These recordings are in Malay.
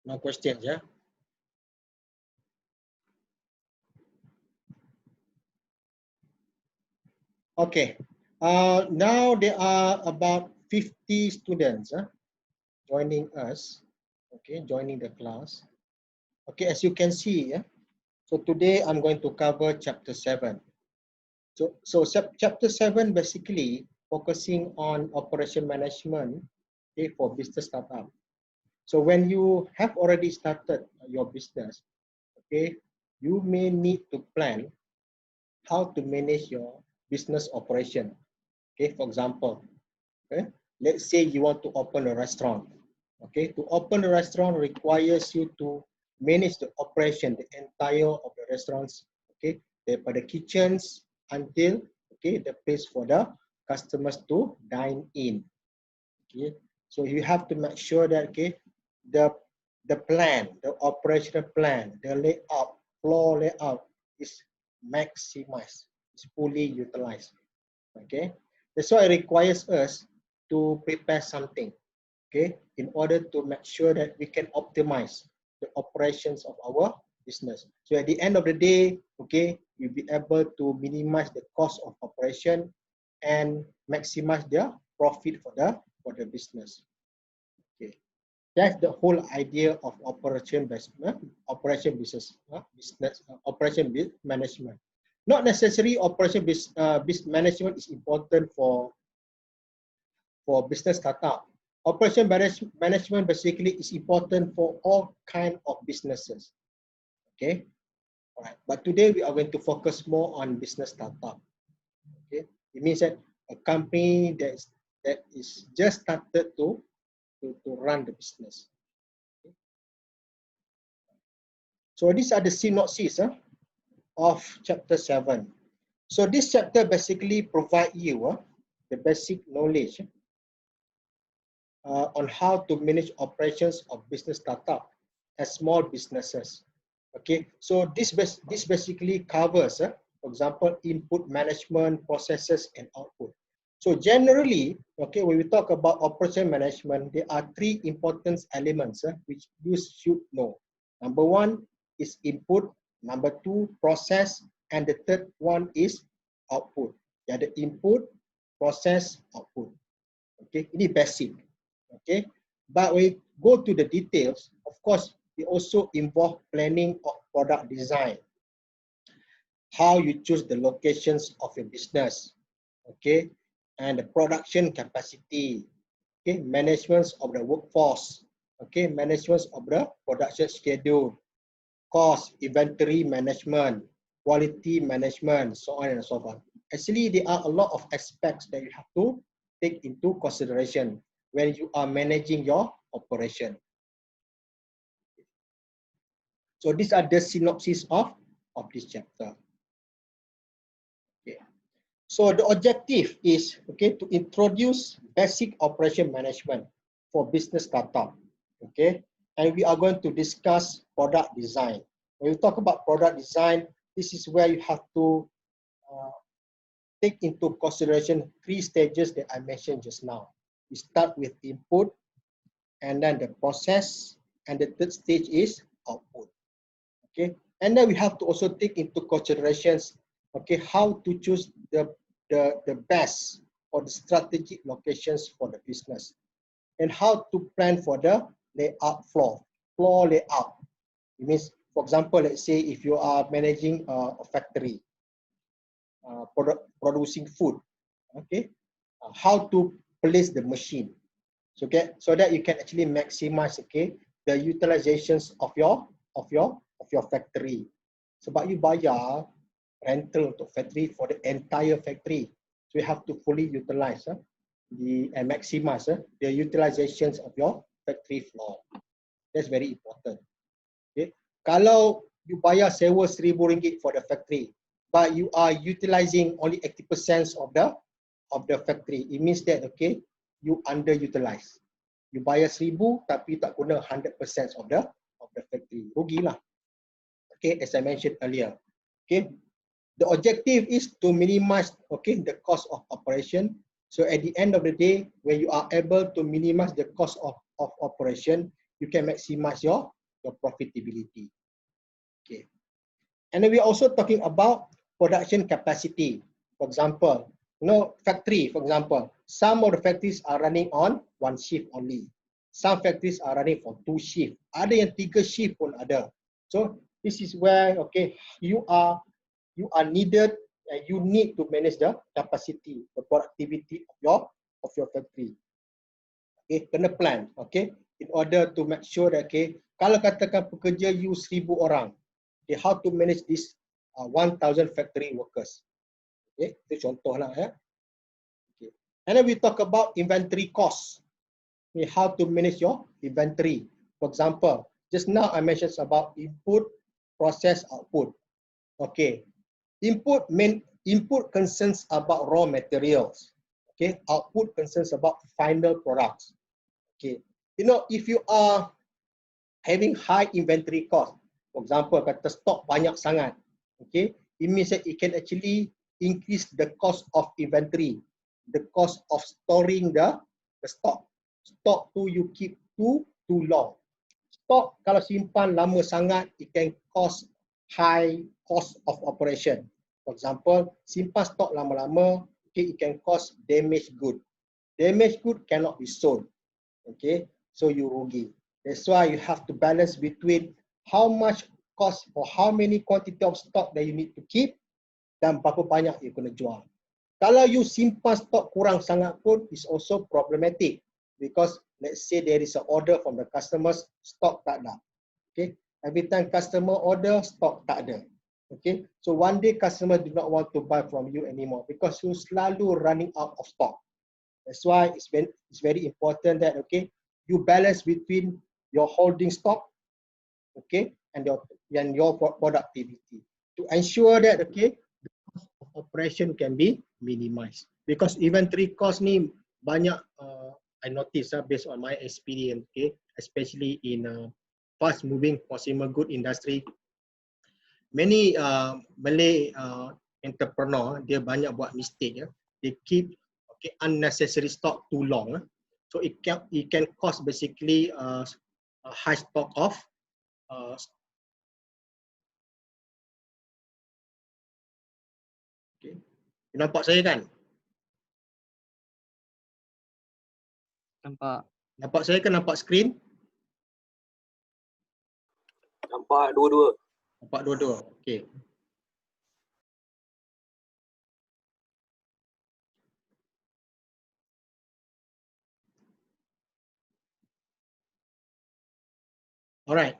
No questions, yeah? Okay. Now there are about 50 students joining us. Okay, joining the class. Okay, as you can see, yeah. So today I'm going to cover chapter 7. So chapter 7 basically focusing on operation management, okay, for business startup. So when you have already started your business, okay, you may need to plan how to manage your business operation. Okay, for example, okay, let's say you want to open a restaurant. Okay, to open a restaurant requires you to manage the operation, the entire of the restaurants. Okay, daripada kitchens until okay the place for the customers to dine in. Okay, so you have to make sure that okay the plan, the operational plan, the layout, floor layout is maximized, is fully utilized. Okay, that's why it requires us to prepare something, okay, in order to make sure that we can optimize the operations of our business. So at the end of the day, okay, we'll be able to minimize the cost of operation and maximize the profit for the business. Okay, that's the whole idea of operation business operation management. Not necessarily operation business management is important for business startup. Operation management basically is important for all kind of businesses. Okay, all right. But today we are going to focus more on business startup. Okay, it means that a company that is just started to run the business. Okay. So these are the synopsis of chapter 7. So this chapter basically provide you the basic knowledge on how to manage operations of business startup as small businesses. Okay, so this basically covers, for example, input management, processes, and output. So generally, okay, when we talk about operation management, there are three important elements which you should know. Number one is input, number two, process, and the third one is output. Yeah, the input, process, output. Okay, ini basic. Okay, but when we go to the details, of course, it also involve planning of product design, how you choose the locations of your business, okay, and the production capacity, okay, management of the workforce, okay, management of the production schedule, cost, inventory management, quality management, so on and so forth. Actually, there are a lot of aspects that you have to take into consideration when you are managing your operation. So these are the synopsis of this chapter. Okay. So the objective is okay to introduce basic operation management for business startup. Okay, and we are going to discuss product design. When we talk about product design, this is where you have to take into consideration three stages that I mentioned just now. We start with input, and then the process, and the third stage is output. Okay, and then we have to also take into considerations, okay, how to choose the best or the strategic locations for the business, and how to plan for the layout floor layout. It means, for example, let's say if you are managing a factory, producing food, okay, how to place the machine, so that you can actually maximize, okay, the utilizations of your factory. Sebab you bayar rental untuk factory for the entire factory, so you have to fully utilize and maximize the utilizations of your factory floor. That's very important. Okay, kalau you bayar sewa RM1,000 for the factory, but you are utilizing only 80% of the factory, it means that, okay, you underutilize. You bayar 1,000 tapi tak guna 100% of the factory. Rugilah. Okay, as I mentioned earlier. Okay, the objective is to minimize, okay, the cost of operation. So at the end of the day, when you are able to minimize the cost of operation, you can maximize your your profitability. Okay. And then we're also talking about production capacity. For example, factory, for example, some of the factories are running on one shift only. Some factories are running for 2 shift. Ada yang 3 shift pun ada. So this is where, okay, you are needed, and you need to manage the capacity, the productivity of your factory. Okay, kena plan, okay, in order to make sure that, okay, kalau katakan pekerja you 1,000 orang, okay, how to manage this 1,000 factory workers. Okay, itu contohlah ya. Okay. And then we talk about inventory cost. Okay, how to manage your inventory. For example, just now I mentioned about input, process, output. Okay, input concerns about raw materials. Okay, output concerns about final products. Okay, if you are having high inventory cost, for example, kata stok banyak sangat, okay, it means that it can actually increase the cost of inventory, the cost of storing the stock. Stock tu you keep too long. Stock kalau simpan lama sangat, it can cause high cost of operation. For example, simpan stok lama-lama, okay, it can cause damaged good. Damaged good cannot be sold. Okay, so you rugi. That's why you have to balance between how much cost or how many quantity of stock that you need to keep dan berapa banyak you kena jual. Kalau you simpan stok kurang sangat pun is also problematic, because let's say there is an order from the customers, stock tak ada. Okay, every time customer order, stock tak ada. Okay, so one day customer do not want to buy from you anymore because you selalu running out of stock. That's why it's very important that, okay, you balance between your holding stock, okay, and your productivity to ensure that, okay, the cost of operation can be minimized. Because inventory cost ni banyak, I notice based on my experience, okay, especially in fast moving consumer good industry, many Malay entrepreneur, dia banyak buat mistake ya. They keep unnecessary stock too long, so it can cause basically a high stock of okay. You nampak saya kan? Nampak saya kan? Nampak screen? Nampak dua-dua. Nampak dua-dua. Okay. Alright.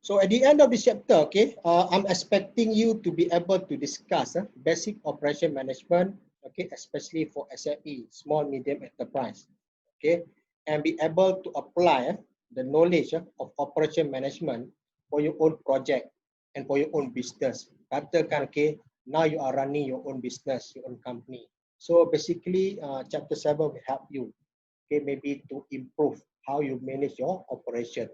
So at the end of this chapter, okay, I'm expecting you to be able to discuss basic operation management, okay, especially for SME, small medium enterprise, okay, and be able to apply the knowledge of operation management for your own project and for your own business. Katakan, okay, now you are running your own business, your own company. So basically, chapter 7 will help you, okay, maybe to improve how you manage your operation.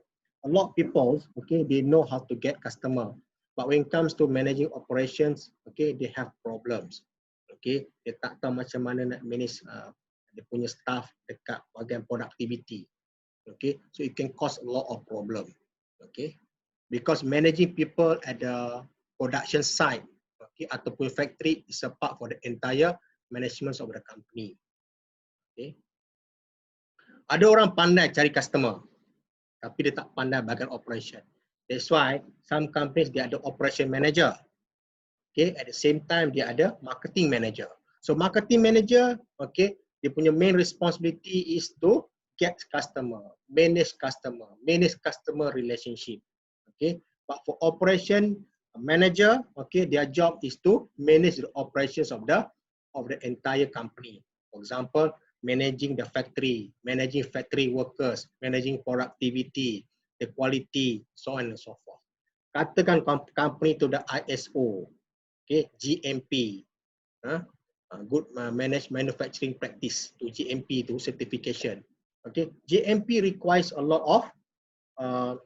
A lot of people, okay, they know how to get customer, but when it comes to managing operations, okay, they have problems. Okay, dia tak tahu macam mana nak manage dia punya staff dekat bahagian productivity. Okay, so it can cause a lot of problem. Okay, because managing people at the production site, okay, ataupun factory is a part for the entire management of the company. Okay, ada orang pandai cari customer, tapi dia tak pandai bahagian operation. That's why some companies dia ada operation manager. Okay, at the same time dia ada marketing manager. So marketing manager, okay, dia punya main responsibility is to get customer, manage customer relationship. Okay, but for operation manager, okay, their job is to manage the operations of the entire company. For example, managing the factory, managing factory workers, managing productivity, the quality, so on and so forth. Katakan company to the ISO, okay, GMP, good managed manufacturing practice, to GMP, to certification. Okay, GMP requires a lot of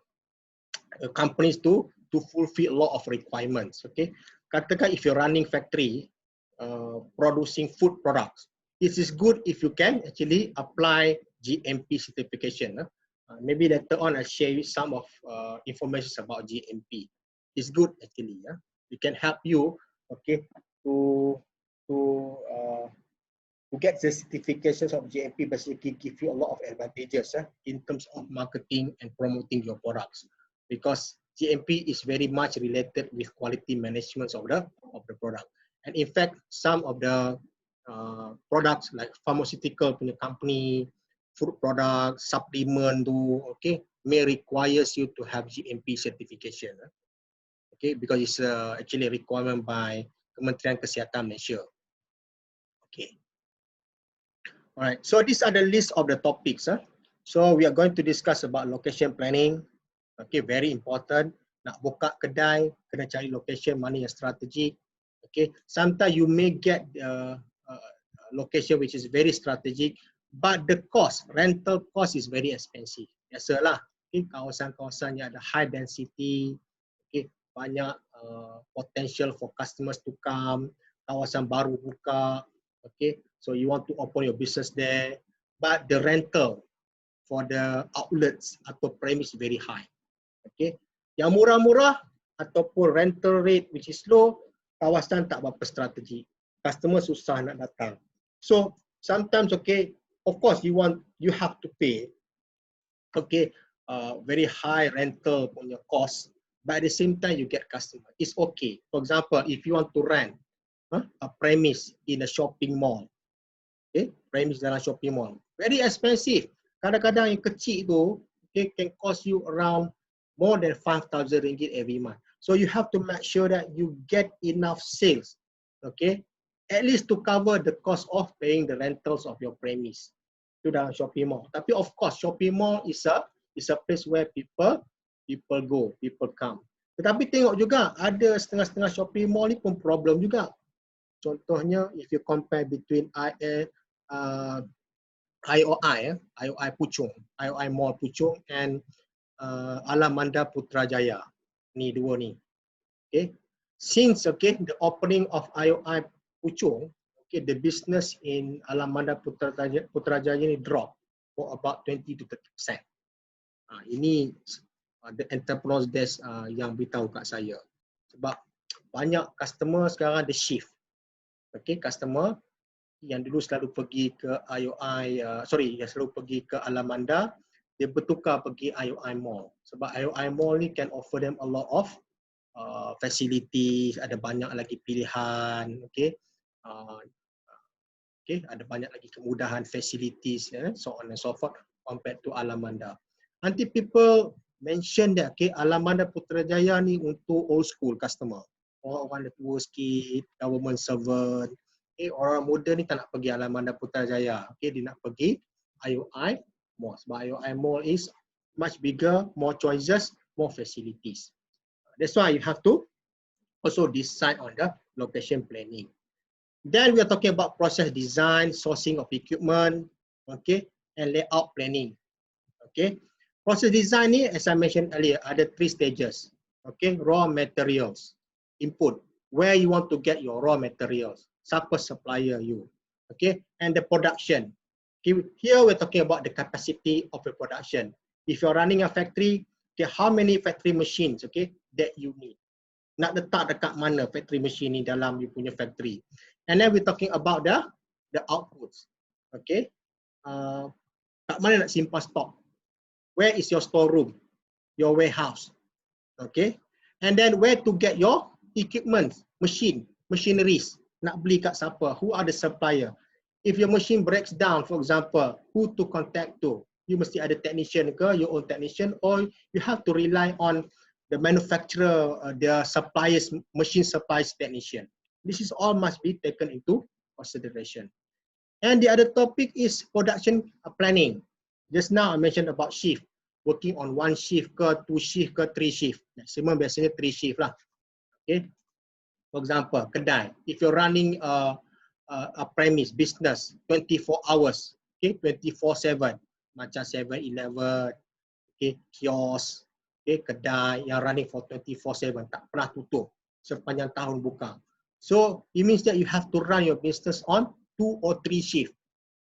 companies to fulfill a lot of requirements. Okay, katakan if you're running factory, producing food products, it is good if you can actually apply GMP certification. Maybe later on I share you some of information about GMP. It's good actually. It can help you, okay, to to uh, to get the certifications of GMP. Basically give you a lot of advantages in terms of marketing and promoting your products, because GMP is very much related with quality management of the product. And in fact, some of the products like pharmaceutical punya company, food products, supplement tu, okay, may requires you to have GMP certification. Okay, because it's actually a requirement by Kementerian Kesihatan Malaysia. Okay. All right. So these are the list of the topics. So we are going to discuss about location planning. Okay, very important. Nak buka kedai, kena cari location mana yang strategic. Okay, sometimes you may get location which is very strategic, but the cost, rental cost is very expensive. Biasalah, okay, kawasan-kawasan yang ada high density, okay, banyak potential for customers to come, kawasan baru buka, okay, so you want to open your business there, but the rental for the outlets atau premise very high. Okay, yang murah-murah ataupun rental rate which is low, kawasan tak berapa strategi, customer susah nak datang. So sometimes, okay, of course you have to pay, okay, very high rental punya cost, but at the same time you get customer. It's okay. For example, if you want to rent a premise in a shopping mall, okay, premise dalam shopping mall, very expensive. Kadang-kadang yang kecil tu, okay, can cost you around more than 5,000 ringgit every month. So you have to make sure that you get enough sales, okay, at least to cover the cost of paying the rentals of your premise. Itu dalam shopping mall. Tapi of course, shopping mall is a place where people go, people come. Tetapi tengok juga, ada setengah-setengah shopping mall ni pun problem juga. Contohnya, if you compare between IOI Puchong, IOI Mall Puchong and Alamanda Putrajaya. Ni dua ni. Okay. Since, okay, the opening of IOI Puchong, okay, the business in Alamanda Putrajaya ni drop for about 20 to 30%. Ini the entrepreneurs desk yang beritahu kat saya. Sebab banyak customer sekarang ada shift. Okay, customer yang dulu selalu pergi ke IOI, yang selalu pergi ke Alamanda, dia bertukar pergi IOI Mall. Sebab IOI Mall ni can offer them a lot of facilities, ada banyak lagi pilihan, okay, okay, ada banyak lagi kemudahan facilities, so on and so forth compared to Alamanda. Nanti people mention that, okay, Alamanda Putrajaya ni untuk old school customer, orang tua sikit, government servant. Okay, orang muda ni tak nak pergi Alamanda Putrajaya, okay, dia nak pergi IOI Mall. Sebab IOI Mall is much bigger, more choices, more facilities. That's why you have to also decide on the location planning. Then we are talking about process design, sourcing of equipment, okay, and layout planning. Okay, process design ni, as I mentioned earlier, ada 3 stages. Okay, raw materials, input, where you want to get your raw materials, siapa supplier you, okay, and the production. Okay, here we're talking about the capacity of the production. If you're running a factory, okay, how many factory machines, okay, that you need. Nak letak dekat mana factory machine ni dalam you punya factory. And then we're talking about the outputs. Okay, kat mana nak simpan stok? Where is your storeroom, your warehouse? Okay, and then where to get your equipment, machineries? Nak beli kat siapa? Who are the supplier? If your machine breaks down, for example, who to contact to? You mesti ada technician ke, your own technician, or you have to rely on the manufacturer, their suppliers, machine supplies technician. This is all must be taken into consideration. And the other topic is production planning. Just now I mentioned about shift, working on 1 shift ke, 2 shift ke, 3 shift. Maximum biasanya 3 shift lah. Okay. For example, kedai. If you're running a premise business 24 hours, okay, 24/7, macam 7-Eleven, okay, kios, okay, kedai yang running for 24/7, tak pernah tutup sepanjang tahun buka. So it means that you have to run your business on 2 or 3 shift.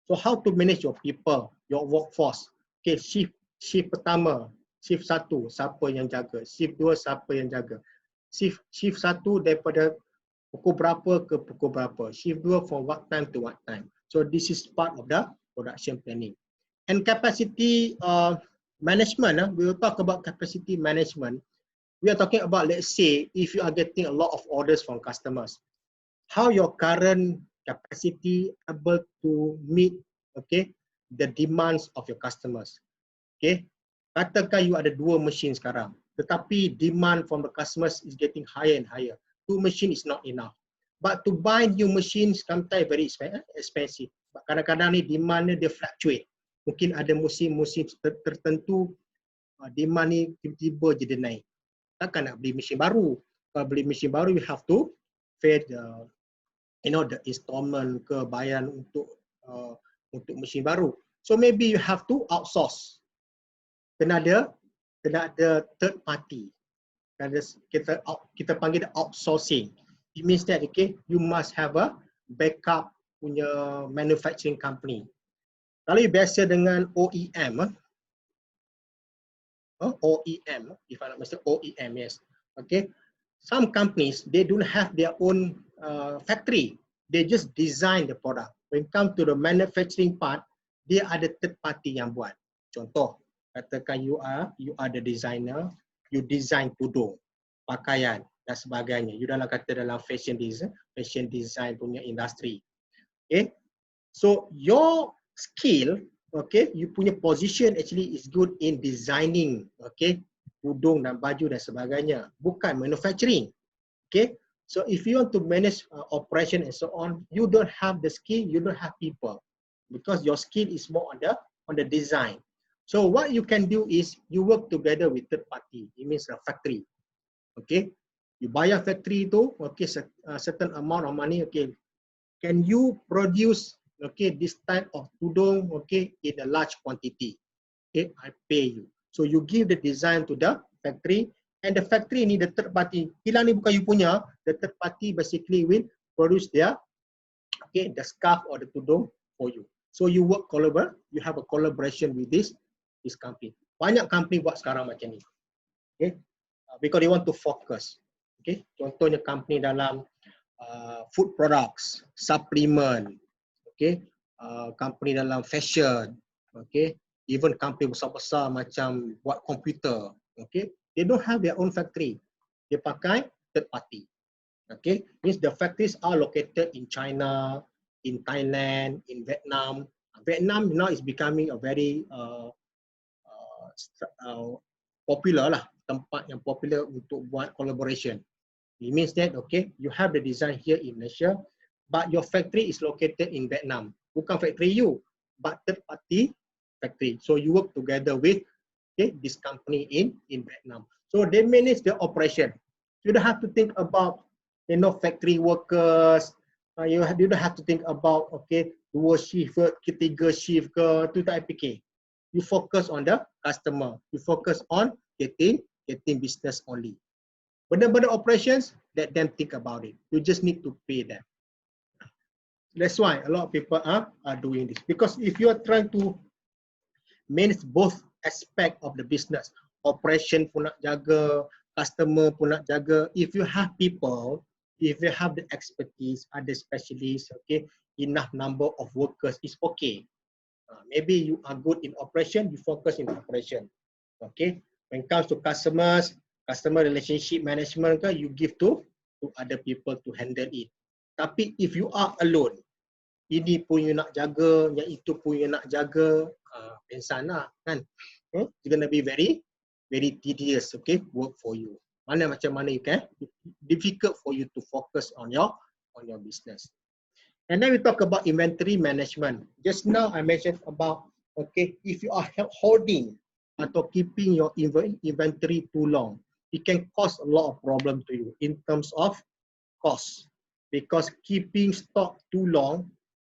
So how to manage your people, your workforce? Okay, shift pertama, shift 1 siapa yang jaga, shift 2 siapa yang jaga. Shift 1 daripada pukul berapa ke pukul berapa, shift 2 from what time to what time. So this is part of the production planning. And capacity management, we will talk about capacity management. We are talking about, let's say, if you are getting a lot of orders from customers, how your current capacity able to meet, okay, the demands of your customers. Okay, katakan you ada 2 mesin sekarang, tetapi demand from the customers is getting higher and higher. 2 machine is not enough. But to buy new machines sometimes very expensive. Kadang-kadang ni demand dia fluctuate. Mungkin ada musim-musim tertentu demand ni tiba-tiba je dia naik. Takkan nak beli mesin baru. Kalau beli mesin baru, you have to pay the the installment ke bayaran untuk mesin baru. So maybe you have to outsource. Kena ada third party. Kita panggil outsourcing. It means that, okay, you must have a backup punya manufacturing company. Kalau you biasa dengan OEM, OEM, if I'm not mistaken, OEM, yes. Okay, some companies, they don't have their own factory. They just design the product. When it comes to the manufacturing part, dia ada third party yang buat. Contoh, katakan you are the designer, you design tudung, pakaian dan sebagainya. You dalam fashion design punya industri. Okay, so your skill, okay, you punya position actually is good in designing, okay, tudung dan baju dan sebagainya, bukan manufacturing. Okay, so if you want to manage operation and so on, you don't have the skill, you don't have people, because your skill is more on the design. So what you can do is you work together with third party. It means a factory. Okay, you bayar factory tu, okay, certain amount of money. Okay, can you produce, okay, this type of tudung, okay, in a large quantity? Okay, I pay you. So you give the design to the factory, and the factory ni the third party. Kilang ni bukan you punya. The third party basically will produce their, okay, the scarf or the tudung for you. So you you have a collaboration with this company. Banyak company buat sekarang macam ni. Okay, because they want to focus. Okay, contohnya company dalam food products, supplement, okay, company dalam fashion, okay, even company besar-besar macam buat komputer, okay, they don't have their own factory. Dia pakai third party. Okay, means the factories are located in China, in Thailand, in Vietnam. Vietnam now is becoming a very popular lah, tempat yang popular untuk buat collaboration. It means that, okay, you have the design here in Malaysia, but your factory is located in Vietnam. Bukan factory you, but third party factory. So you work together with, okay, this company in Vietnam. So they manage the operation. You don't have to think about, factory workers. You don't have to think about, okay, 2 shift ke 3 shift ke, tu tak fikir. You focus on the customer. You focus on getting business only. Benda-benda operations, let them think about it. You just need to pay them. That's why a lot of people are doing this. Because if you are trying to manage both aspect of the business, operation pun nak jaga, customer pun nak jaga. If you have people, if you have the expertise, ada specialists, okay, enough number of workers, is okay. Maybe you are good in operation, you focus in operation. Okay, when it comes to customer relationship management, you give to other people to handle it. Tapi if you are alone, ini pun you nak jaga, yang itu pun you nak jaga, pensan lah kan. It's gonna be very, very tedious, okay, work for you. Macam mana you can, difficult for you to focus on your business. And then we talk about inventory management. Just now I mentioned about, okay, if you are holding atau keeping your inventory too long, it can cause a lot of problem to you in terms of cost. Because keeping stock too long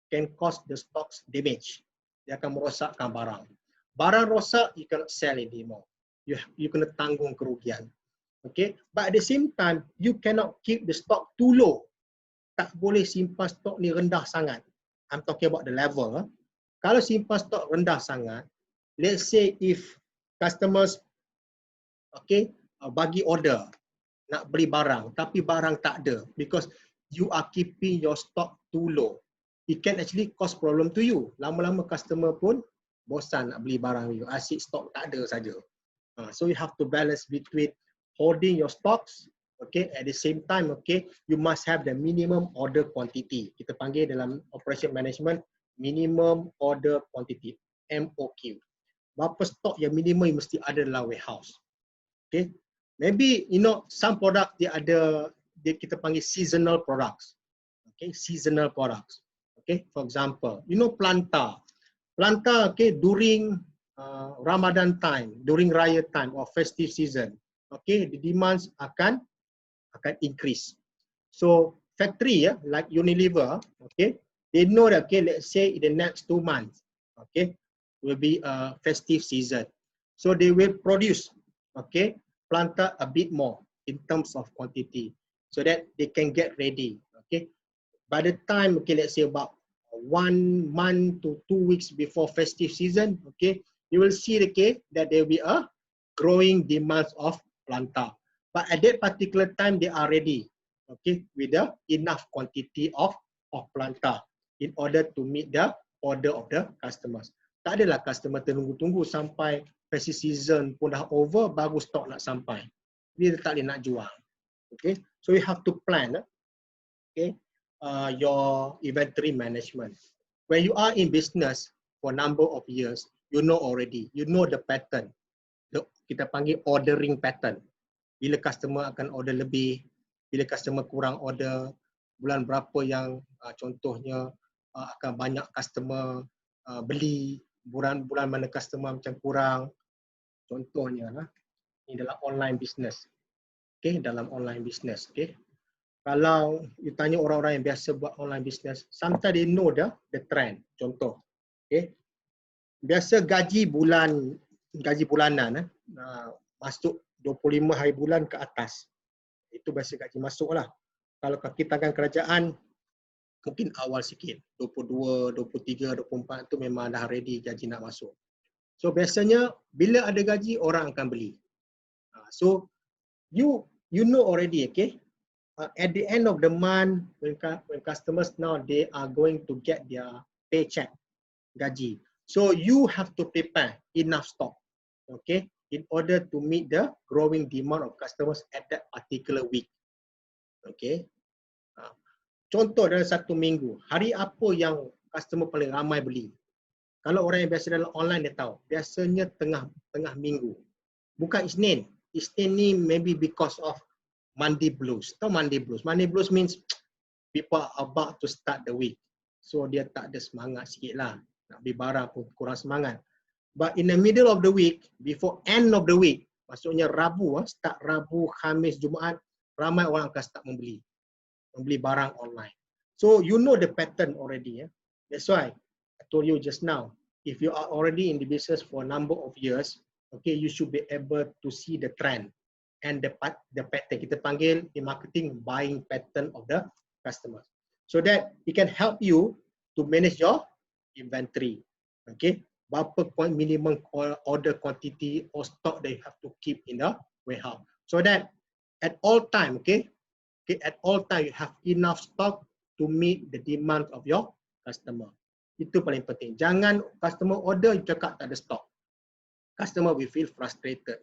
can cause the stocks damage. Dia akan merosakkan barang. Barang rosak, you cannot sell anymore. You kena tanggung kerugian. Okay, but at the same time, you cannot keep the stock too low. Tak boleh simpan stok ni rendah sangat. I'm talking about the level. Kalau simpan stok rendah sangat, let's say if customers bagi order nak beli barang tapi barang tak ada because you are keeping your stock too low, it can actually cause problem to you. Lama-lama customer pun bosan nak beli barang you, asyik stok tak ada saja. So you have to balance between holding your stocks, at the same time, you must have the minimum order quantity. Kita panggil dalam operation management minimum order quantity, MOQ. Berapa stok yang minimum yang mesti ada dalam warehouse. Maybe some product dia ada, kita panggil seasonal products. Seasonal products. For example, planta. Planta, during Ramadan time, during raya time or festive season, the demands akan increase. So factory, like Unilever, they know that let's say in the next 2 months, will be a festive season. So they will produce, planta a bit more in terms of quantity so that they can get ready. By the time, let's say about 1 month to 2 weeks before festive season, you will see that there will be a growing demand of planta. But at that particular time, they are ready, with the enough quantity of planta in order to meet the order of the customers. Tak adalah customer tunggu-tunggu sampai festive season pun dah over, baru stok nak sampai. Dia tak boleh nak jual. So you have to plan, your inventory management. When you are in business for number of years, you know already, you know the pattern. Kita panggil ordering pattern. Bila customer akan order lebih, bila customer kurang order, bulan berapa yang contohnya akan banyak customer beli, bulan mana customer macam kurang. Contohnya ini dalam online business. Dalam online business. Kalau you tanya orang-orang yang biasa buat online business, sometimes they know the trend. Contoh, biasa gaji bulanan masuk 25 hari bulan ke atas. Itu biasa gaji masuk lah. Kalau kaki tangan kerajaan, mungkin awal sikit. 22, 23, 24 itu memang dah ready gaji nak masuk. So biasanya bila ada gaji, orang akan beli. So you know already, at the end of the month, when customers now, they are going to get their paycheck, gaji. So you have to prepare enough stock, in order to meet the growing demand of customers at that particular week. Contoh dalam satu minggu, hari apa yang customer paling ramai beli? Kalau orang yang biasa dalam online dia tahu, biasanya tengah minggu. Bukan Isnin. Isnin ni maybe because of Monday blues. Tahu Monday blues? Monday blues means people are about to start the week. So dia tak ada semangat sikit lah. Nak beli barang pun kurang semangat. But in the middle of the week, before end of the week, maksudnya Rabu, start Rabu, Khamis, Jumaat, ramai orang akan start membeli barang online. So you know the pattern already. That's why I told you just now, if you are already in the business for a number of years, you should be able to see the trend and the pattern. Kita panggil in marketing buying pattern of the customers. So that it can help you to manage your inventory. Berapa minimum order quantity or stock that you have to keep in the warehouse. So that at all time, at all time you have enough stock to meet the demand of your customer. Itu paling penting. Jangan customer order, you cakap tak ada stock. Customer will feel frustrated.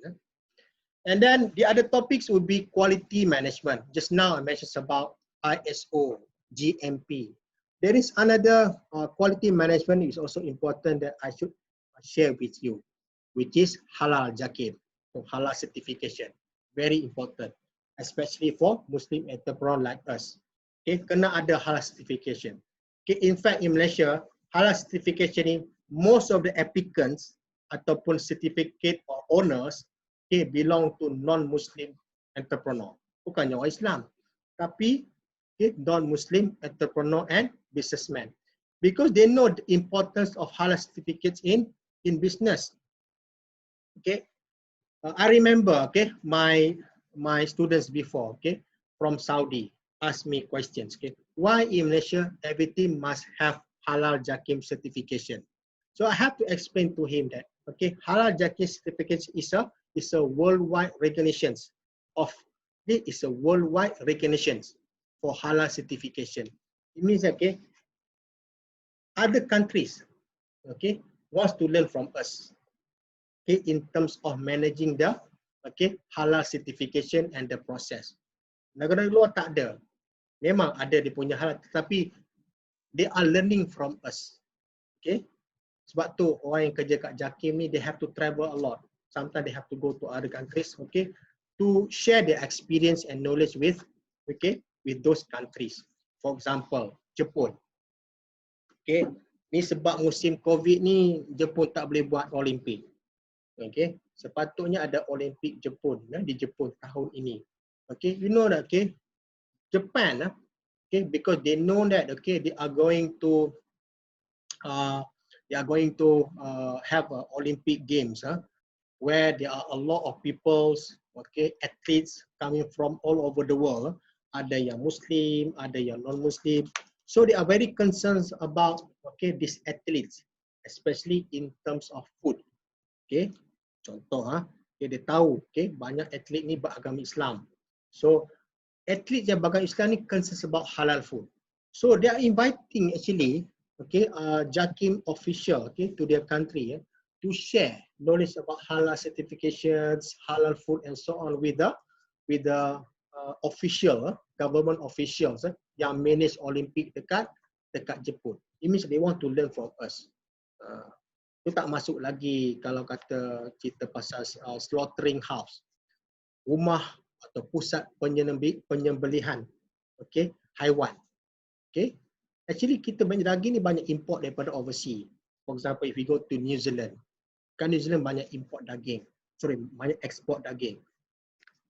And then the other topics would be quality management. Just now I mentioned about ISO, GMP. There is another quality management is also important that I should share with you, which is halal jakib, so halal certification. Very important, especially for Muslim entrepreneur like us. Kena ada halal certification. In fact, in Malaysia, halal certification ni most of the applicants ataupun certificate or owners belong to non-Muslim entrepreneur. Bukannya orang Islam, tapi non-Muslim entrepreneur and businessman. Because they know the importance of halal certificates in business. I remember, my students before, from Saudi, asked me questions. Why in Malaysia everything must have Halal Jakim certification. So I have to explain to him that, okay, Halal Jakim certification is a worldwide regulations of, this is a worldwide regulations for halal certification. It means, okay, other countries, okay, wants to learn from us, okay, in terms of managing the, okay, halal certification and the process. Negara luar tak ada. Memang ada dia punya halal, tetapi they are learning from us. Okay. Sebab tu orang yang kerja kat JAKIM ni, they have to travel a lot. Sometimes they have to go to other countries, okay, to share their experience and knowledge with, okay, with those countries. For example, Jepun. Okay. Ni sebab musim COVID ni, Jepun tak boleh buat Olimpik. Okay. Sepatutnya ada Olimpik Jepun di Jepun tahun ini. Okay. You know that, okay, Japan, okay, because they know that, okay, they are going to have Olympic Games, where there are a lot of peoples, okay, athletes coming from all over the world. Ada yang Muslim, ada yang non-Muslim. So they are very concerned about, okay, these athletes, especially in terms of food. Okay, contoh, okay, dia tahu, okay, banyak atlet ni beragama Islam. So atlet yang beragama Islam ni concerned about halal food. So they are inviting actually, okay, JAKIM official, okay, to their country, to share knowledge about halal certifications, halal food, and so on with the official, government officials yang manage Olympic dekat Jepun. It means they want to learn from us. Itu tak masuk lagi kalau kata cerita pasal slaughtering house, rumah atau pusat penyembelihan, okay, haiwan. Okay. Actually kita banyak daging ni banyak import daripada overseas. For example, if we go to New Zealand, kan New Zealand banyak import daging. Banyak export daging.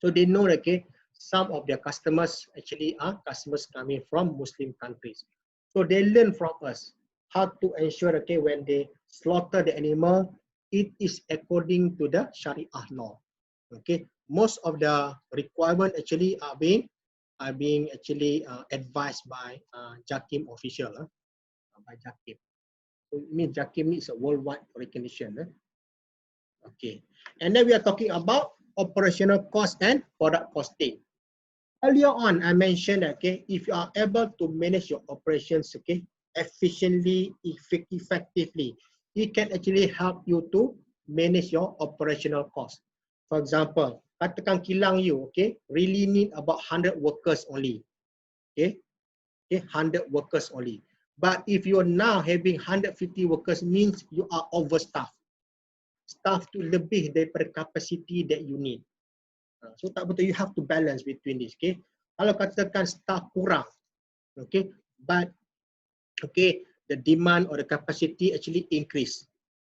So they know that, okay, some of their customers actually are customers coming from Muslim countries. So they learn from us how to ensure, okay, when they slaughter the animal, it is according to the Sharia law. Okay, most of the requirement actually are being actually advised by JAKIM official, by JAKIM. So it means JAKIM is a worldwide recognition. Okay, and then we are talking about operational cost and product costing. Earlier on, I mentioned, okay, if you are able to manage your operations, okay, efficiently, effectively, it can actually help you to manage your operational cost. For example, katakan kilang you, okay, really need about 100 workers only. Okay, 100 workers only. But if you are now having 150 workers, means you are overstaffed. Staff tu lebih daripada capacity that you need. So tak betul, you have to balance between this. Okay, kalau katakan staff kurang, okay, but okay, the demand or the capacity actually increase.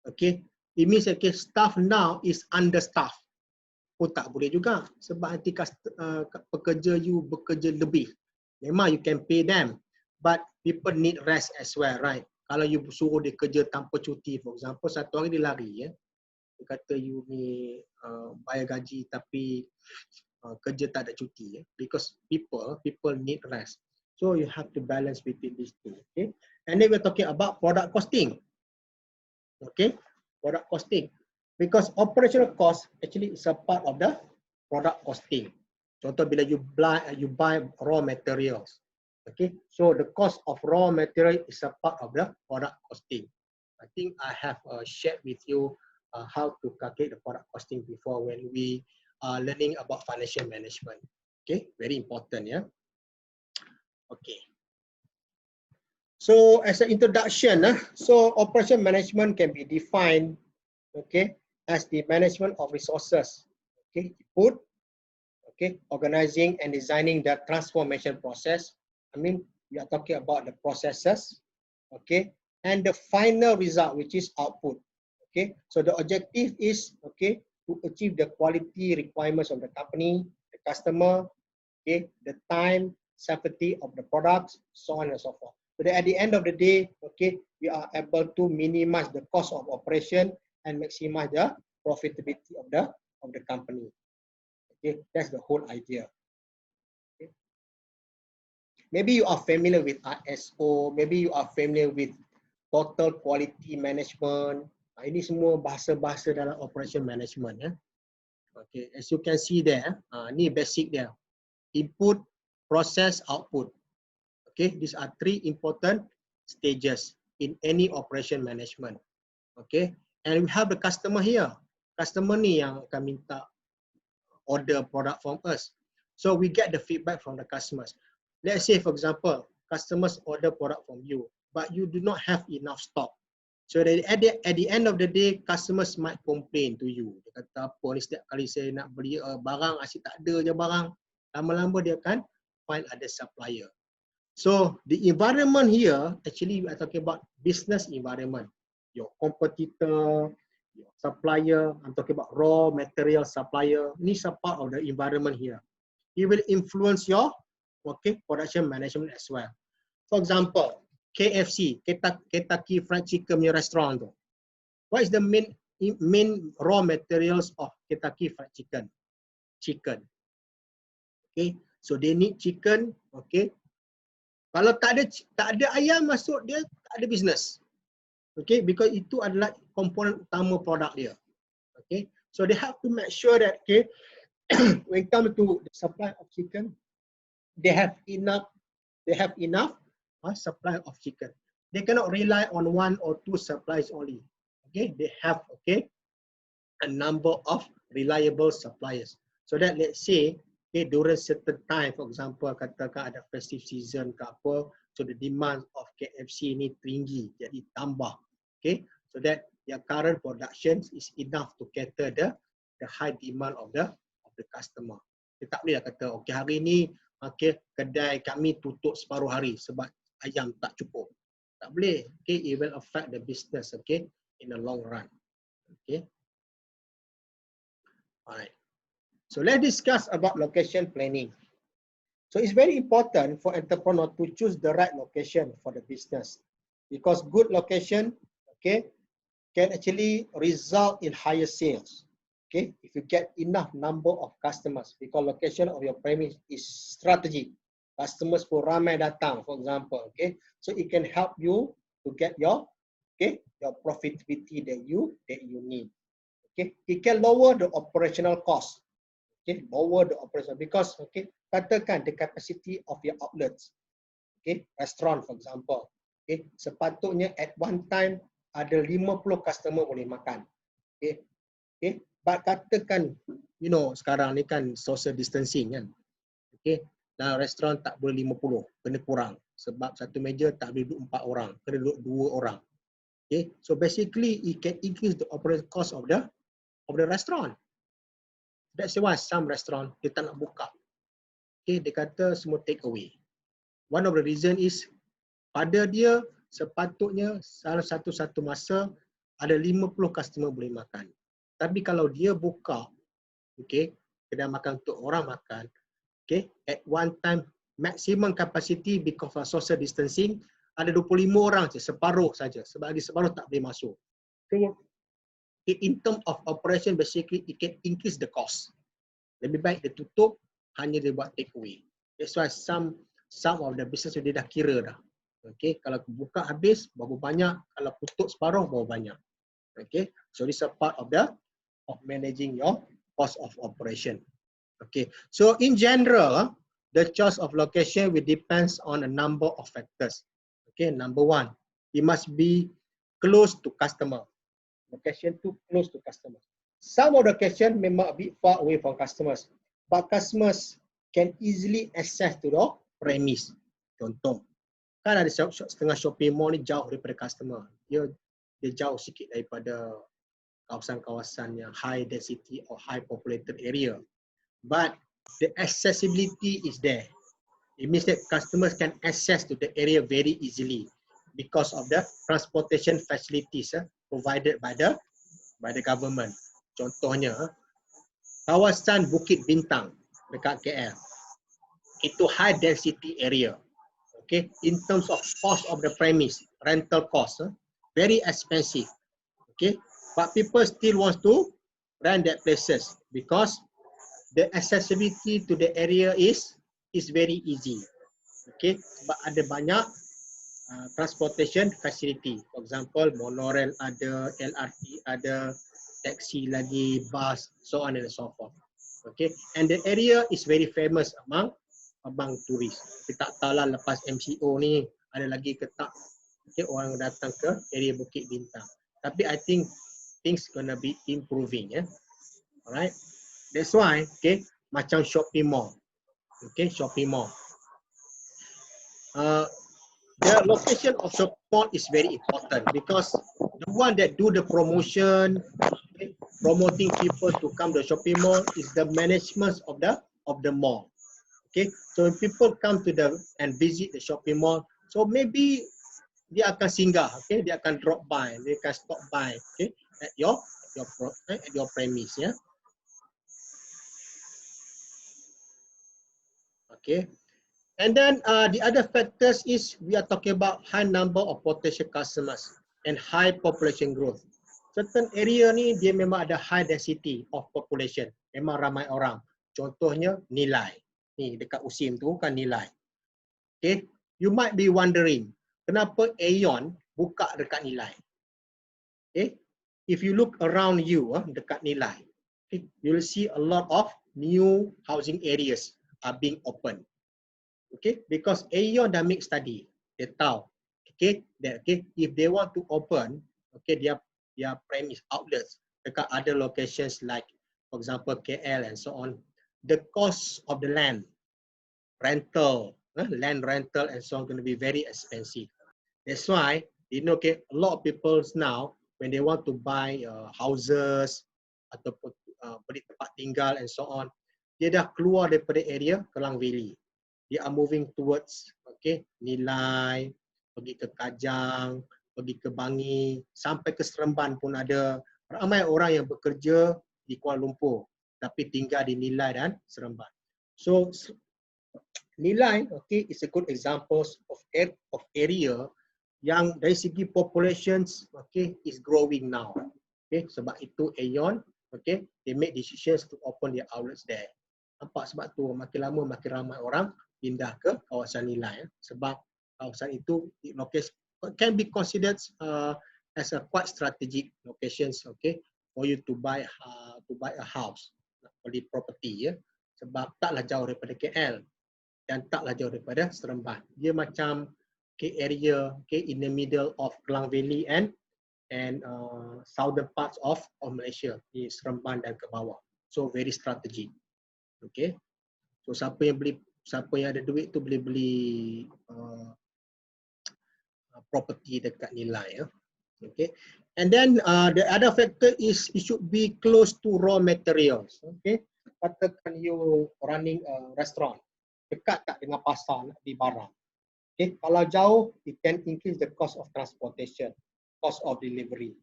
Okay, it means, okay, staff now is understaffed. Pun tak boleh juga, sebab nanti pekerja you bekerja lebih. Memang you can pay them, but people need rest as well, right? Kalau you suruh dia kerja tanpa cuti, for example, satu hari dia lari, dia kata you ni bayar gaji tapi kerja tak ada cuti, because people need rest. So you have to balance between these two. Okay, and then we're talking about product costing. Okay, product costing. Because operational cost actually is a part of the product costing. Contoh bila you buy raw materials. Okay, so the cost of raw material is a part of the product costing. I think I have shared with you how to calculate the product costing before when we are learning about financial management. Okay, very important, yeah. Okay. So as an introduction, so operation management can be defined, okay, as the management of resources, okay, input, okay, organizing and designing the transformation process. I mean, we are talking about the processes, okay, and the final result, which is output. Okay, so the objective is, okay, to achieve the quality requirements of the company, the customer, okay, the time, safety of the products, so on and so forth. So that at the end of the day, okay, we are able to minimize the cost of operation and maximize the profitability of the company. Okay, that's the whole idea. Okay. Maybe you are familiar with ISO, maybe you are familiar with total quality management. Ini semua bahasa-bahasa dalam operation management ya. Okay, as you can see there, ni basic dia. Input, process, output. Okay, these are three important stages in any operation management. Okay, and we have the customer here. Customer ni yang akan minta order product from us. So we get the feedback from the customers. Let's say for example, customers order product from you, but you do not have enough stock. So at the end of the day, customers might complain to you. Dia kata apa ni, setiap kali saya nak beli barang, asyik tak ada je barang. Lama-lama dia akan find other supplier. So the environment here, actually we are talking about business environment. Your competitor, your supplier, I'm talking about raw material supplier. These are part of the environment here. It will influence your production management as well. For example, KFC, Kentucky Fried Chicken restaurant tu. What is the main raw materials of Kentucky Fried Chicken? Chicken. Okay, so they need chicken. Okay, kalau tak ada ayam masuk, dia tak ada business. Okay, because itu adalah komponen utama produk dia. Okay, so they have to make sure that when it comes to the supply of chicken, they have enough supply of chicken. They cannot rely on one or two supplies only. Okay, they have a number of reliable suppliers. So that let's say during certain time, for example, katakan ada festive season ke apa, so the demand of KFC ni tinggi, jadi tambah. Okay, so that your current production is enough to cater the high demand of the customer. Dia tak boleh kata, okay hari ni kedai kami tutup separuh hari sebab ayam tak cukup. Tak boleh. Okay, it will affect the business, okay, in the long run. Okay. Alright. So let's discuss about location planning. So it's very important for entrepreneur to choose the right location for the business, because good location, okay, can actually result in higher sales. Okay, if you get enough number of customers, because location of your premise is strategy. Customers pun ramai datang, for example, okay, so it can help you to get your profitability that you need. Okay, it can lower the operational cost. Okay, lower the operation because katakan the capacity of your outlets. Okay, restaurant for example. Okay, sepatutnya at one time ada 50 customer boleh makan. Okay, but katakan sekarang ni kan social distancing kan. Okay, dalam restoran tak boleh 50, kena kurang sebab satu meja tak boleh duduk 4 orang, kena duduk 2 orang. Okay, so basically it can increase the operating cost of the restaurant. That's why some restaurant dia tak nak buka. Okay, dia kata semua take away. One of the reason is pada dia sepatutnya salah satu masa ada 50 customer boleh makan. Tapi kalau dia buka, okay, kedai makan untuk orang makan, okay, at one time maximum capacity because of social distancing ada 25 orang je, separuh saja. Sebab lagi separuh tak boleh masuk. So, in term of operation, basically it can increase the cost. Lebih baik dia tutup, hanya dia buat take away. That's why some of the business dia dah kira dah. Okay, kalau buka habis berapa banyak, kalau tutup separuh berapa banyak. Okay, so this is a part of managing your cost of operation. Okay, so in general, the choice of location will depends on a number of factors. Okay, number one, it must be close to customer. Location too close to customer. Some of the location memang a bit far away from customers, but customers can easily access to the premise. Contoh, kan ada setengah shopping mall ni jauh daripada customer. Dia jauh sikit daripada kawasan-kawasan yang high density or high populated area. But the accessibility is there. It means that customers can access to the area very easily because of the transportation facilities provided by the government. Contohnya, kawasan Bukit Bintang dekat KL. Itu high density area. Okay, in terms of cost of the premise, rental cost, very expensive. Okay, but people still want to rent that places because the accessibility to the area is very easy. Okay, sebab ada banyak transportation facility. For example, monorail ada, LRT ada, taxi lagi, bus, so on and so forth. Okay, and the area is very famous among turis. Tapi tak tahulah lepas MCO ni ada lagi ke tak, okay, orang datang ke area Bukit Bintang. Tapi I think things gonna be improving, ya. Alright, that's why, okay, macam shopping mall, okay, shopping mall. The location of shopping mall is very important because the one that do the promotion, okay, promoting people to come to the shopping mall is the management of the mall. Okay, so when people come to and visit the shopping mall, so maybe dia akan singgah, okay, dia akan drop by, dia akan stop by, okay, at your premise, ya. Okay. And then the other factors is we are talking about high number of potential customers and high population growth. Certain area ni dia memang ada high density of population, memang ramai orang. Contohnya Nilai. Ni dekat Usim tu kan Nilai. Okay, you might be wondering kenapa Aeon buka dekat Nilai. Okay, if you look around you dekat Nilai, okay, you will see a lot of new housing areas are being opened. Okay, because Aeon dah make study, dia tahu, okay, that okay, if they want to open, okay, their premise outlets dekat other locations like, for example, KL and so on, the cost of the land rental and so on going to be very expensive. That's why, you know, okay, a lot of people now when they want to buy houses ataupun beli tempat tinggal and so on, dia dah keluar daripada area Klang Valley. They are moving towards, okay, Nilai, pergi ke Kajang, pergi ke Bangi, sampai ke Seremban pun ada. Ramai orang yang bekerja di Kuala Lumpur tapi tinggal di Nilai dan Seremban. So Nilai, okay, is a good example of area yang dari segi populations, okay, is growing now. Okay, sebab itu Aeon, okay, they make decisions to open their outlets there. Nampak sebab tu makin lama makin ramai orang pindah ke kawasan Nilai, sebab kawasan itu can be considered as a quite strategic locations, okay, for you to buy a house, beli property, ya, sebab taklah jauh daripada KL dan taklah jauh daripada Seremban. Dia macam area in the middle of Klang Valley and southern parts of Malaysia, di Seremban dan ke bawah. So very strategic. Okay. So siapa yang ada duit tu boleh beli property dekat Nilai, ya. Okay. And then the other factor is it should be close to raw materials. Okay. Katakan you running a restaurant, dekat tak dengan pasar nak beli barang. Okay. Kalau jauh, it can increase the cost of transportation, cost of delivery.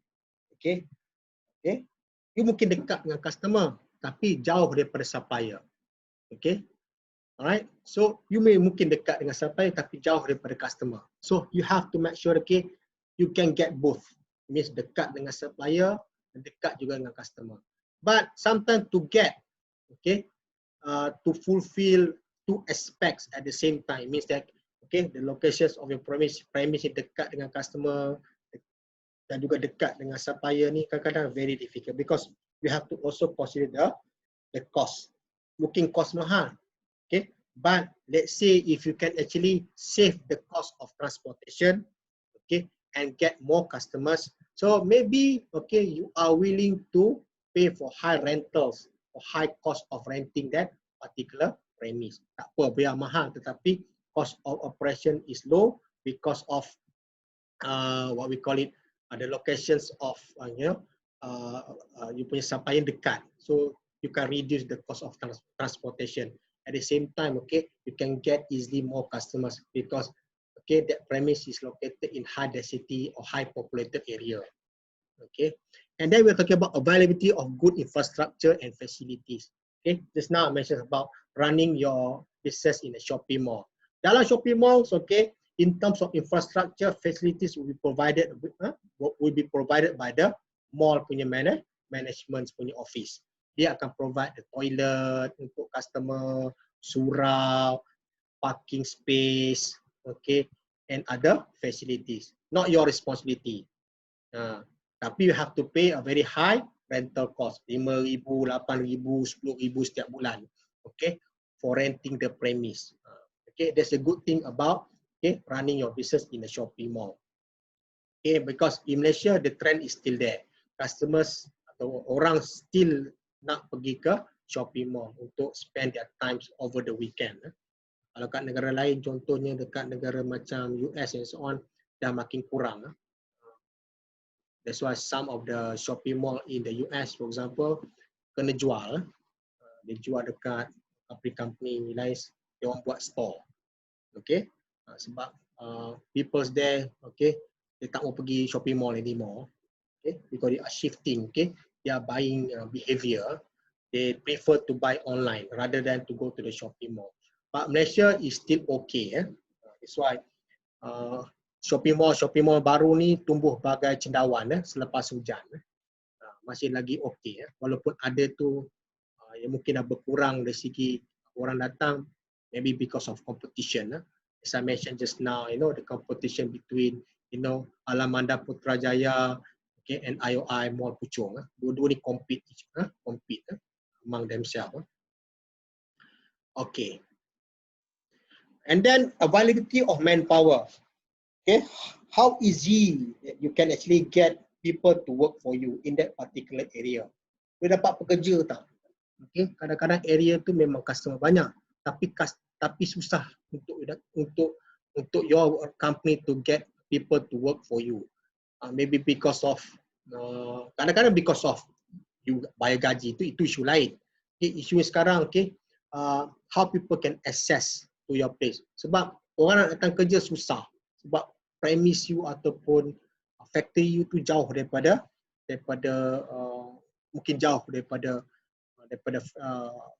Okay. Okay. You mungkin dekat dengan customer, tapi jauh daripada supplier. Okay. Alright. So you may mungkin dekat dengan supplier, tapi jauh daripada customer. So you have to make sure, okay, you can get both. Means dekat dengan supplier dan dekat juga dengan customer. But sometimes to get, okay, to fulfill two aspects at the same time, means that, okay, the locations of your premise dekat dengan customer dan juga dekat dengan supplier ni kadang-kadang very difficult because you have to also consider the cost. Mungkin cost mahal, okay, but let's say if you can actually save the cost of transportation, okay, and get more customers, so maybe, okay, you are willing to pay for high rentals or high cost of renting that particular premise. Tak apa, biar mahal, tetapi cost of operation is low because of what we call it, the locations of you punya supplier dekat, so you can reduce the cost of transportation. At the same time, okay, you can get easily more customers because, okay, that premise is located in high density or high populated area. Okay, and then we're talking about availability of good infrastructure and facilities. Okay, just now I mentioned about running your business in a shopping mall. Dalam shopping malls, okay, in terms of infrastructure, facilities will be provided by the mall punya management punya office. Dia akan provide the toilet untuk customer, surau, parking space, okay, and other facilities. Not your responsibility. Tapi you have to pay a very high rental cost, 5,000, 8,000, 10,000 setiap bulan. Okay, for renting the premise. Okay, that's a good thing about running your business in a shopping mall. Okay, because in Malaysia the trend is still there. Customers atau orang still nak pergi ke shopping mall untuk spend their times over the weekend. Kalau kat negara lain, contohnya dekat negara macam US and so on, dah makin kurang. That's why some of the shopping mall in the US, for example, kena jual. Dia jual dekat company lain, dia orang buat store. Okay, sebab people's there, okay, dia tak mau pergi shopping mall anymore. Okay, because they are shifting, okay, their buying behavior. They prefer to buy online rather than to go to the shopping mall. But Malaysia is still okay. That's why shopping mall baru ni tumbuh bagai cendawan selepas hujan. Masih lagi okay. Walaupun ada tu yang mungkin dah berkurang dari segi orang datang, maybe because of competition. As I mentioned just now, the competition between, Alamanda Putrajaya, okay, and IOI Mall Puchong. Dua-dua ni compete among themselves. Okay. And then availability of manpower. Okay, how easy you can actually get people to work for you in that particular area. Boleh dapat pekerja tak? Okay, kadang-kadang area tu memang customer banyak, tapi susah untuk your company to get people to work for you. Maybe because of kadang-kadang because of you bayar gaji, itu isu lain. Okay, isu sekarang, okay, how people can access to your place. Sebab orang nak datang kerja susah. Sebab premise you ataupun factory you tu jauh daripada mungkin jauh daripada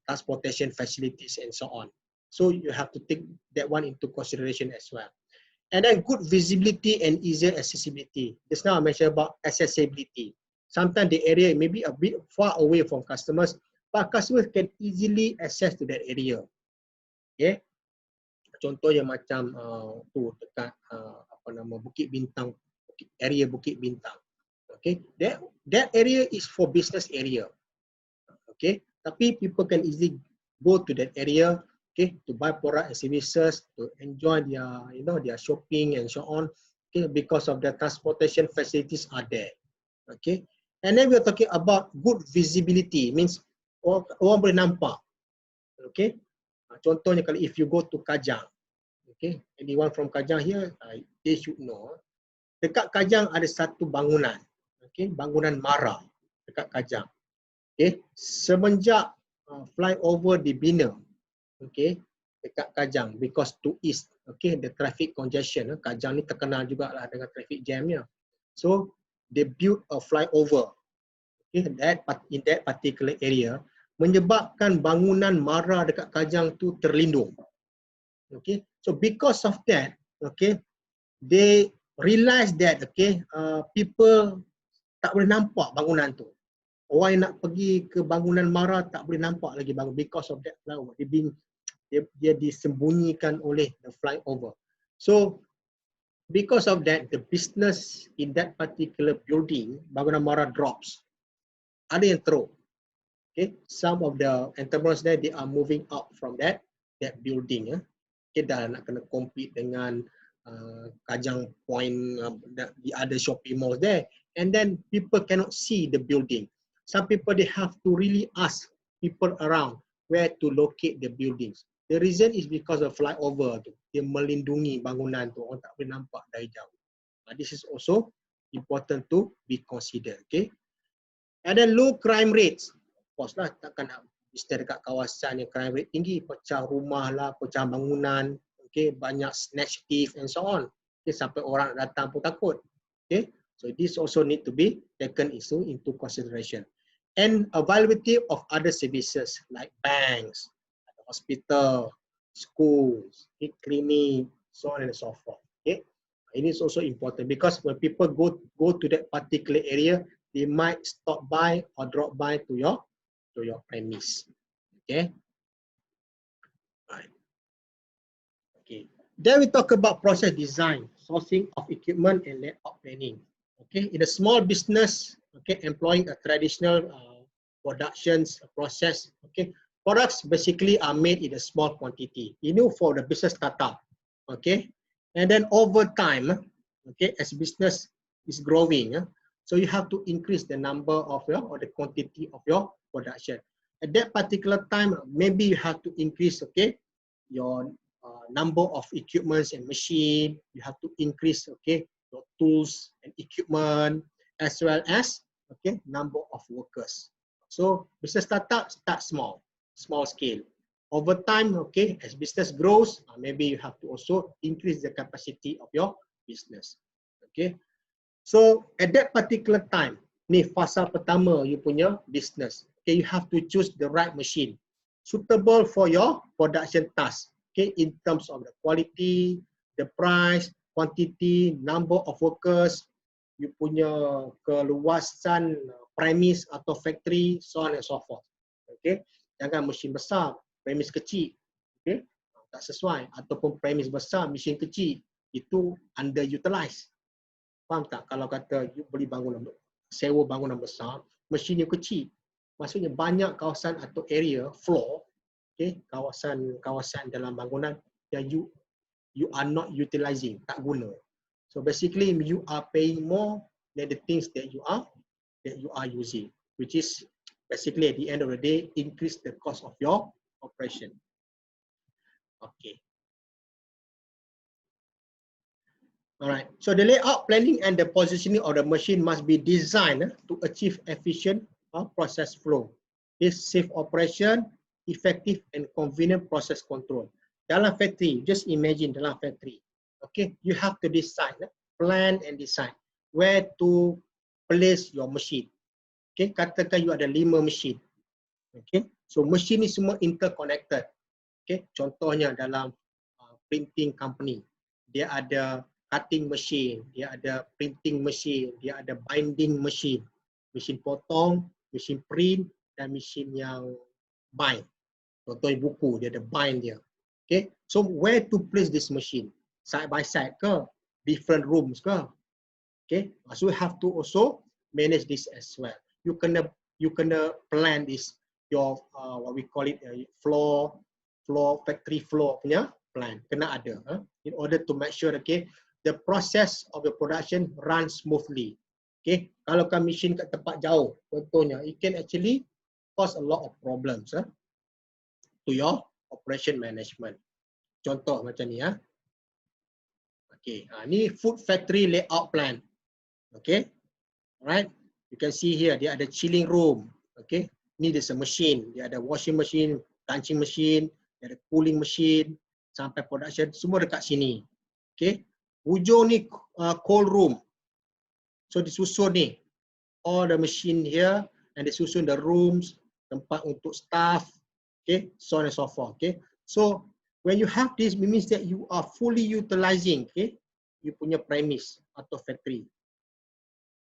transportation facilities and so on. So you have to take that one into consideration as well. And then good visibility and easier accessibility. Just now I mentioned about accessibility. Sometimes the area may be a bit far away from customers, but customers can easily access to that area. Okay. Contohnya macam tu dekat Bukit Bintang, area Bukit Bintang. Okay, that area is for business area. Okay, tapi people can easily go to that area, okay, to buy product and services, to enjoy their shopping and so on. Okay, because of the transportation facilities are there. Okay, and then we are talking about good visibility, means orang boleh nampak. Okay, contohnya kalau if you go to Kajang, okay, anyone from Kajang here, they should know. Dekat Kajang ada satu bangunan, okay, bangunan Mara dekat Kajang. Okay, semenjak flyover dibina, okay, dekat Kajang, because to east, okay, the traffic congestion, Kajang ni terkenal juga lah dengan traffic jamnya. So they built a flyover, okay, in that particular area, menyebabkan bangunan Mara dekat Kajang tu terlindung. Okay, so because of that, okay, they realize that, okay, people tak boleh nampak bangunan tu. Orang yang nak pergi ke bangunan Mara tak boleh nampak lagi bangun because of that flyover. Dia disembunyikan oleh the flyover. So because of that, the business in that particular building, bangunan Mara drops. Ada yang teruk. Okay, some of the entrepreneurs there, they are moving out from that building. Okay, dah nak kena compete dengan Kajang Point, the other shopping malls there, and then people cannot see the building. Some people, they have to really ask people around where to locate the buildings. The reason is because of flyover tu, dia melindungi bangunan tu, orang tak boleh nampak dari jauh. This is also important to be considered. Okay, and then low crime rates. Of course lah, takkan nak bisnes dekat kawasan yang crime rate tinggi, pecah rumah lah, pecah bangunan, okay, banyak snatch thief and so on. Okay, sampai orang datang pun takut. Okay, so this also need to be taken into consideration. And availability of other services like banks, hospital, schools, clinic, so on and so forth. Okay, it is also important because when people go to that particular area, they might stop by or drop by to your premise. Okay. Right. Okay. Then we talk about process design, sourcing of equipment and layout planning. Okay, in a small business, okay, employing a traditional productions process, okay, products basically are made in a small quantity. You know, for the business startup, okay, and then over time, okay, as business is growing, so you have to increase the number of your or the quantity of your production. At that particular time, maybe you have to increase, okay, your number of equipments and machine. You have to increase, okay, your tools and equipment, as well as, okay, number of workers. So business startup start small, small scale. Over time, okay, as business grows, maybe you have to also increase the capacity of your business. Okay, so at that particular time, ni fasa pertama you punya business. Okay, you have to choose the right machine suitable for your production task. Okay, in terms of the quality, the price, quantity, number of workers, you punya keluasan premise atau factory, so on and so forth. Okay, jangan mesin besar, premis kecil. Okay, tak sesuai, ataupun premis besar, mesin kecil, itu underutilized. Faham tak? Kalau kata you beli bangunan, sewa bangunan besar, mesinnya kecil, maksudnya banyak kawasan atau area, floor, okay, kawasan dalam bangunan yang you are not utilizing, tak guna. So basically you are paying more than the things that you are using, which is basically at the end of the day increase the cost of your operation. Okay. Alright, so the layout, planning, and the positioning of the machine must be designed to achieve efficient process flow. This safe operation, effective and convenient process control. Dalam factory, just imagine dalam factory, okay, you have to decide, plan and decide where to place your machine. Okay, katakan you ada 5 mesin. Okay, so mesin ni semua interconnected. Okay, contohnya dalam printing company, dia ada cutting machine, dia ada printing machine, dia ada binding machine, mesin potong, mesin print dan mesin yang bind. Contohnya buku, dia ada bind dia. Okay, so where to place this machine? Side by side ke? Different rooms ke? Okay, so you have to also manage this as well. You kena plan this, your what we call it factory floor punya plan, kena ada in order to make sure, okay, the process of the production runs smoothly. Okay, kalau kan mesin kat tempat jauh, contohnya, it can actually cause a lot of problems to your operation management. Contoh macam ni Okay, ni food factory layout plan. Okay, alright, you can see here dia ada chilling room. Okay, ni there's a machine, dia ada washing machine, punching machine, dia ada cooling machine, sampai production semua dekat sini. Okay, hujung ni cold room. So disusun ni all the machine here and disusun the rooms, tempat untuk staff, okay, so on and so forth. Okay, so when you have this, it means that you are fully utilizing, okay, you punya premise atau factory.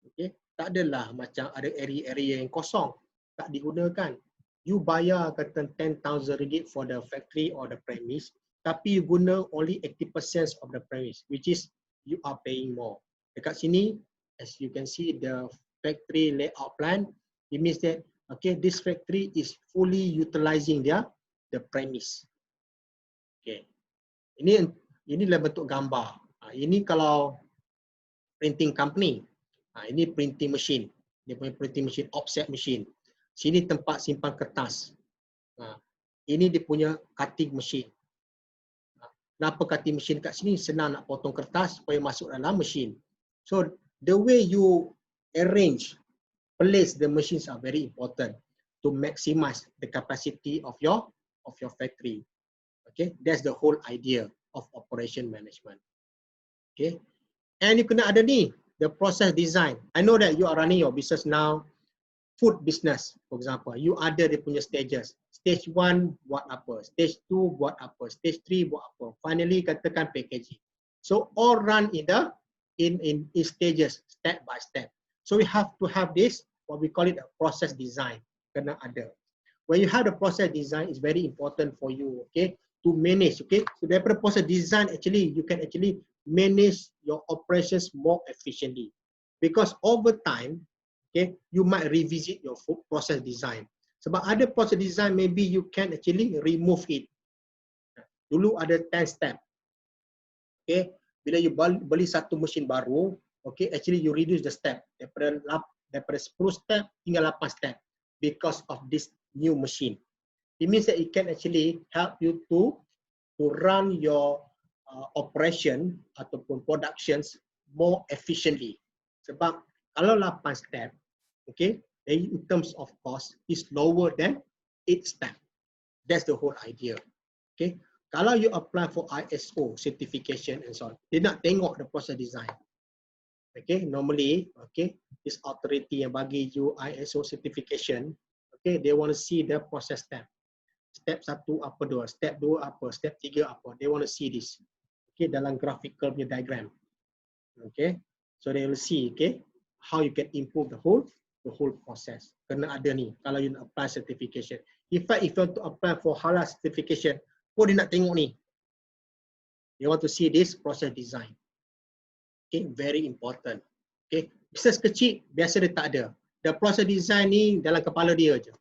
Okay, tak adalah macam ada area-area yang kosong tak digunakan. You bayar kata 10,000 ringgit for the factory or the premise, tapi you guna only 80% of the premise, which is you are paying more. Dekat sini, as you can see the factory layout plan, it means that, okay, this factory is fully utilizing the premise. Okay, ini dalam bentuk gambar. Ini kalau printing company, ini printing machine, dia punya printing machine, offset machine. Sini tempat simpan kertas. Ini dia punya cutting machine. Kenapa cutting machine kat sini? Senang nak potong kertas supaya masuk dalam machine. So the way you arrange, place the machines are very important to maximize the capacity of your factory. Okay, that's the whole idea of operation management. Okay, and you kena ada ni, the process design. I know that you are running your business now, food business, for example, you ada dia punya stages. Stage 1 buat apa, stage 2 buat apa, stage 3 buat apa, finally katakan packaging. So all run in stages, step by step. So we have to have this, what we call it a process design, kena ada. When you have the process design, it's very important for you, okay, to manage. Okay, so daripada process design, actually you can actually manage your operations more efficiently, because over time, okay, you might revisit your process design. Sebab ada process design, maybe you can actually remove it. Dulu ada 10 step. Okay, bila you beli satu mesin baru, okay, actually you reduce the step daripada 10 step hingga 8 step because of this new machine. It means that it can actually help you to run your operation ataupun productions more efficiently. Sebab kalau 8 step, okay, in terms of cost is lower than 8 step. That's the whole idea. Okay, kalau you apply for ISO certification and so on, dia nak tengok the process design. Okay, normally, okay, this authority yang bagi you ISO certification, okay, they want to see the process step. Step 1 apa 2, step 2 apa, step 3 apa. They want to see this. Okay, dalam graphical punya diagram. Okay, so they will see, okay, how you can improve the whole process. Kena ada ni kalau you nak apply certification. In fact, if you want to apply for halal certification, pun dia nak tengok ni. They want to see this process design. Okay, very important. Okay, business kecil biasa dia tak ada. The process design ni dalam kepala dia je.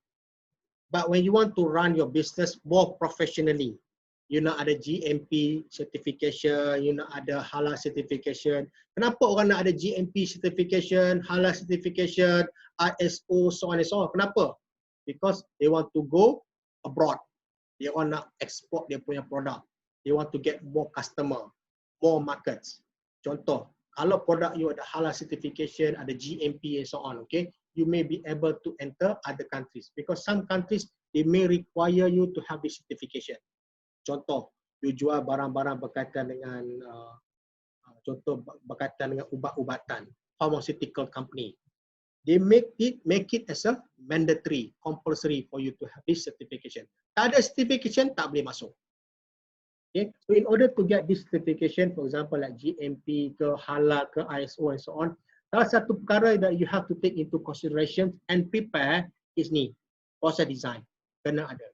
But when you want to run your business more professionally, you nak ada GMP certification, you nak ada halal certification. Kenapa orang nak ada GMP certification, halal certification, ISO, so on and so on? Kenapa? Because they want to go abroad. They want to export dia punya produk. They want to get more customer, more markets. Contoh, kalau produk you ada halal certification, ada GMP and so on, okay, you may be able to enter other countries, because some countries they may require you to have this certification. Contoh, you jual barang-barang berkaitan dengan contoh berkaitan dengan ubat-ubatan, pharmaceutical company. They make it as a mandatory, compulsory for you to have this certification. Tak ada certification, tak boleh masuk. Okay, so in order to get this certification, for example like GMP ke halal ke ISO and so on, salah satu perkara that you have to take into consideration and prepare is ni, process design. Kena ada.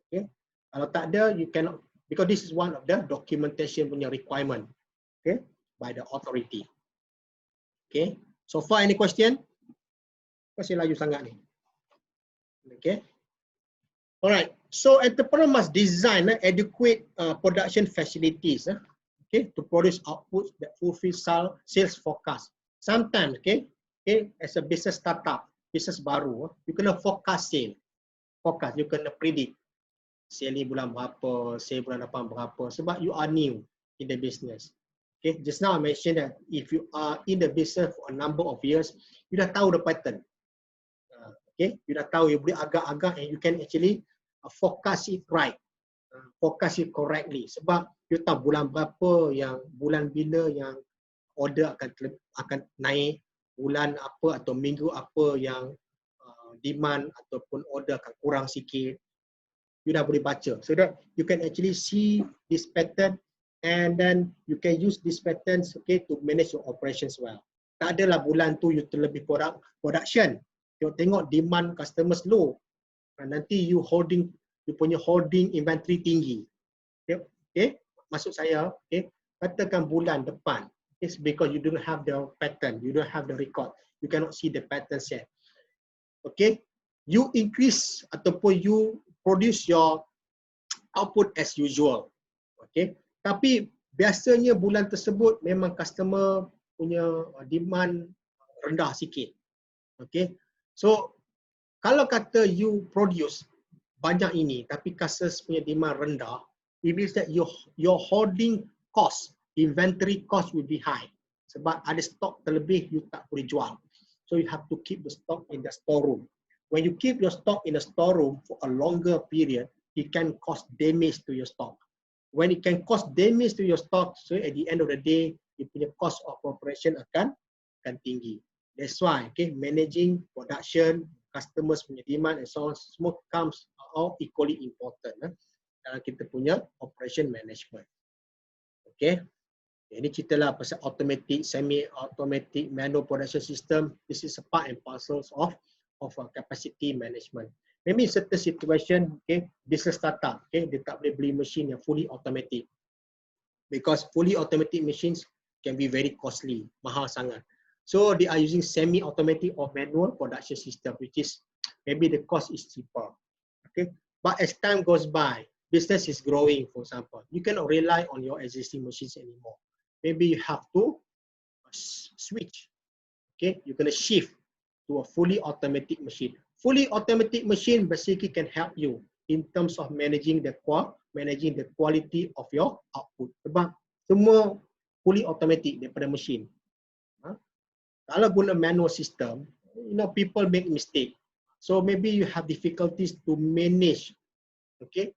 Okay, kalau tak ada, you cannot, because this is one of the documentation punya requirement, okay, by the authority. Okay, so far any question? Masih laju sangat ni. Okay. Alright, so entrepreneur must design adequate production facilities, okay, to produce outputs that fulfill sales forecast. Sometimes, okay, as a business startup, business baru, you kena forecast sale. Forecast, you kena predict sale ni bulan berapa, sale bulan depan berapa, sebab you are new in the business. Okay, just now I mentioned that if you are in the business for a number of years, you dah tahu the pattern. Okay, you dah tahu, you boleh agak-agak and you can actually forecast it right, forecast it correctly. Sebab you tahu bulan berapa yang, bulan bila yang order akan naik, bulan apa atau minggu apa yang demand ataupun order akan kurang sikit. You dah boleh baca, so that you can actually see this pattern and then you can use these patterns, okay, to manage your operations well. Tak adalah bulan tu you terlebih production, you tengok demand customers low, nanti you punya holding inventory tinggi. Okay, maksud saya, okay, katakan bulan depan, it's because you don't have the pattern, you don't have the record, you cannot see the pattern set. Okay, you increase ataupun you produce your output as usual. Okay, tapi biasanya bulan tersebut memang customer punya demand rendah sikit. Okay, so kalau kata you produce banyak ini tapi customer punya demand rendah, it means that your holding cost, inventory cost will be high. Sebab ada stok terlebih you tak boleh jual. So you have to keep the stock in the storeroom. When you keep your stock in the storeroom for a longer period, it can cause damage to your stock. When it can cause damage to your stock, so at the end of the day, you punya cost of operation akan tinggi. That's why, okay, managing production, customers punya demand and so on, semua comes all equally important dalam kita punya operation management. Okay, ini cerita lah pasal automatic, semi-automatic, manual production system. This is a part and parcel of capacity management. maybe certain situation, okay, business startup, okay, dia tak boleh beli machine yang fully automatic. Because fully automatic machines can be very costly, mahal sangat. So they are using semi-automatic or manual production system, which is maybe the cost is cheaper. Okay, but as time goes by, business is growing, for example, you cannot rely on your existing machines anymore. Maybe you have to switch. Okay, you're gonna shift to a fully automatic machine. Fully automatic machine basically can help you in terms of managing the quality of your output. Sebab semua fully automatic daripada machine. Kalau guna manual system, people make mistake. So maybe you have difficulties to manage, okay,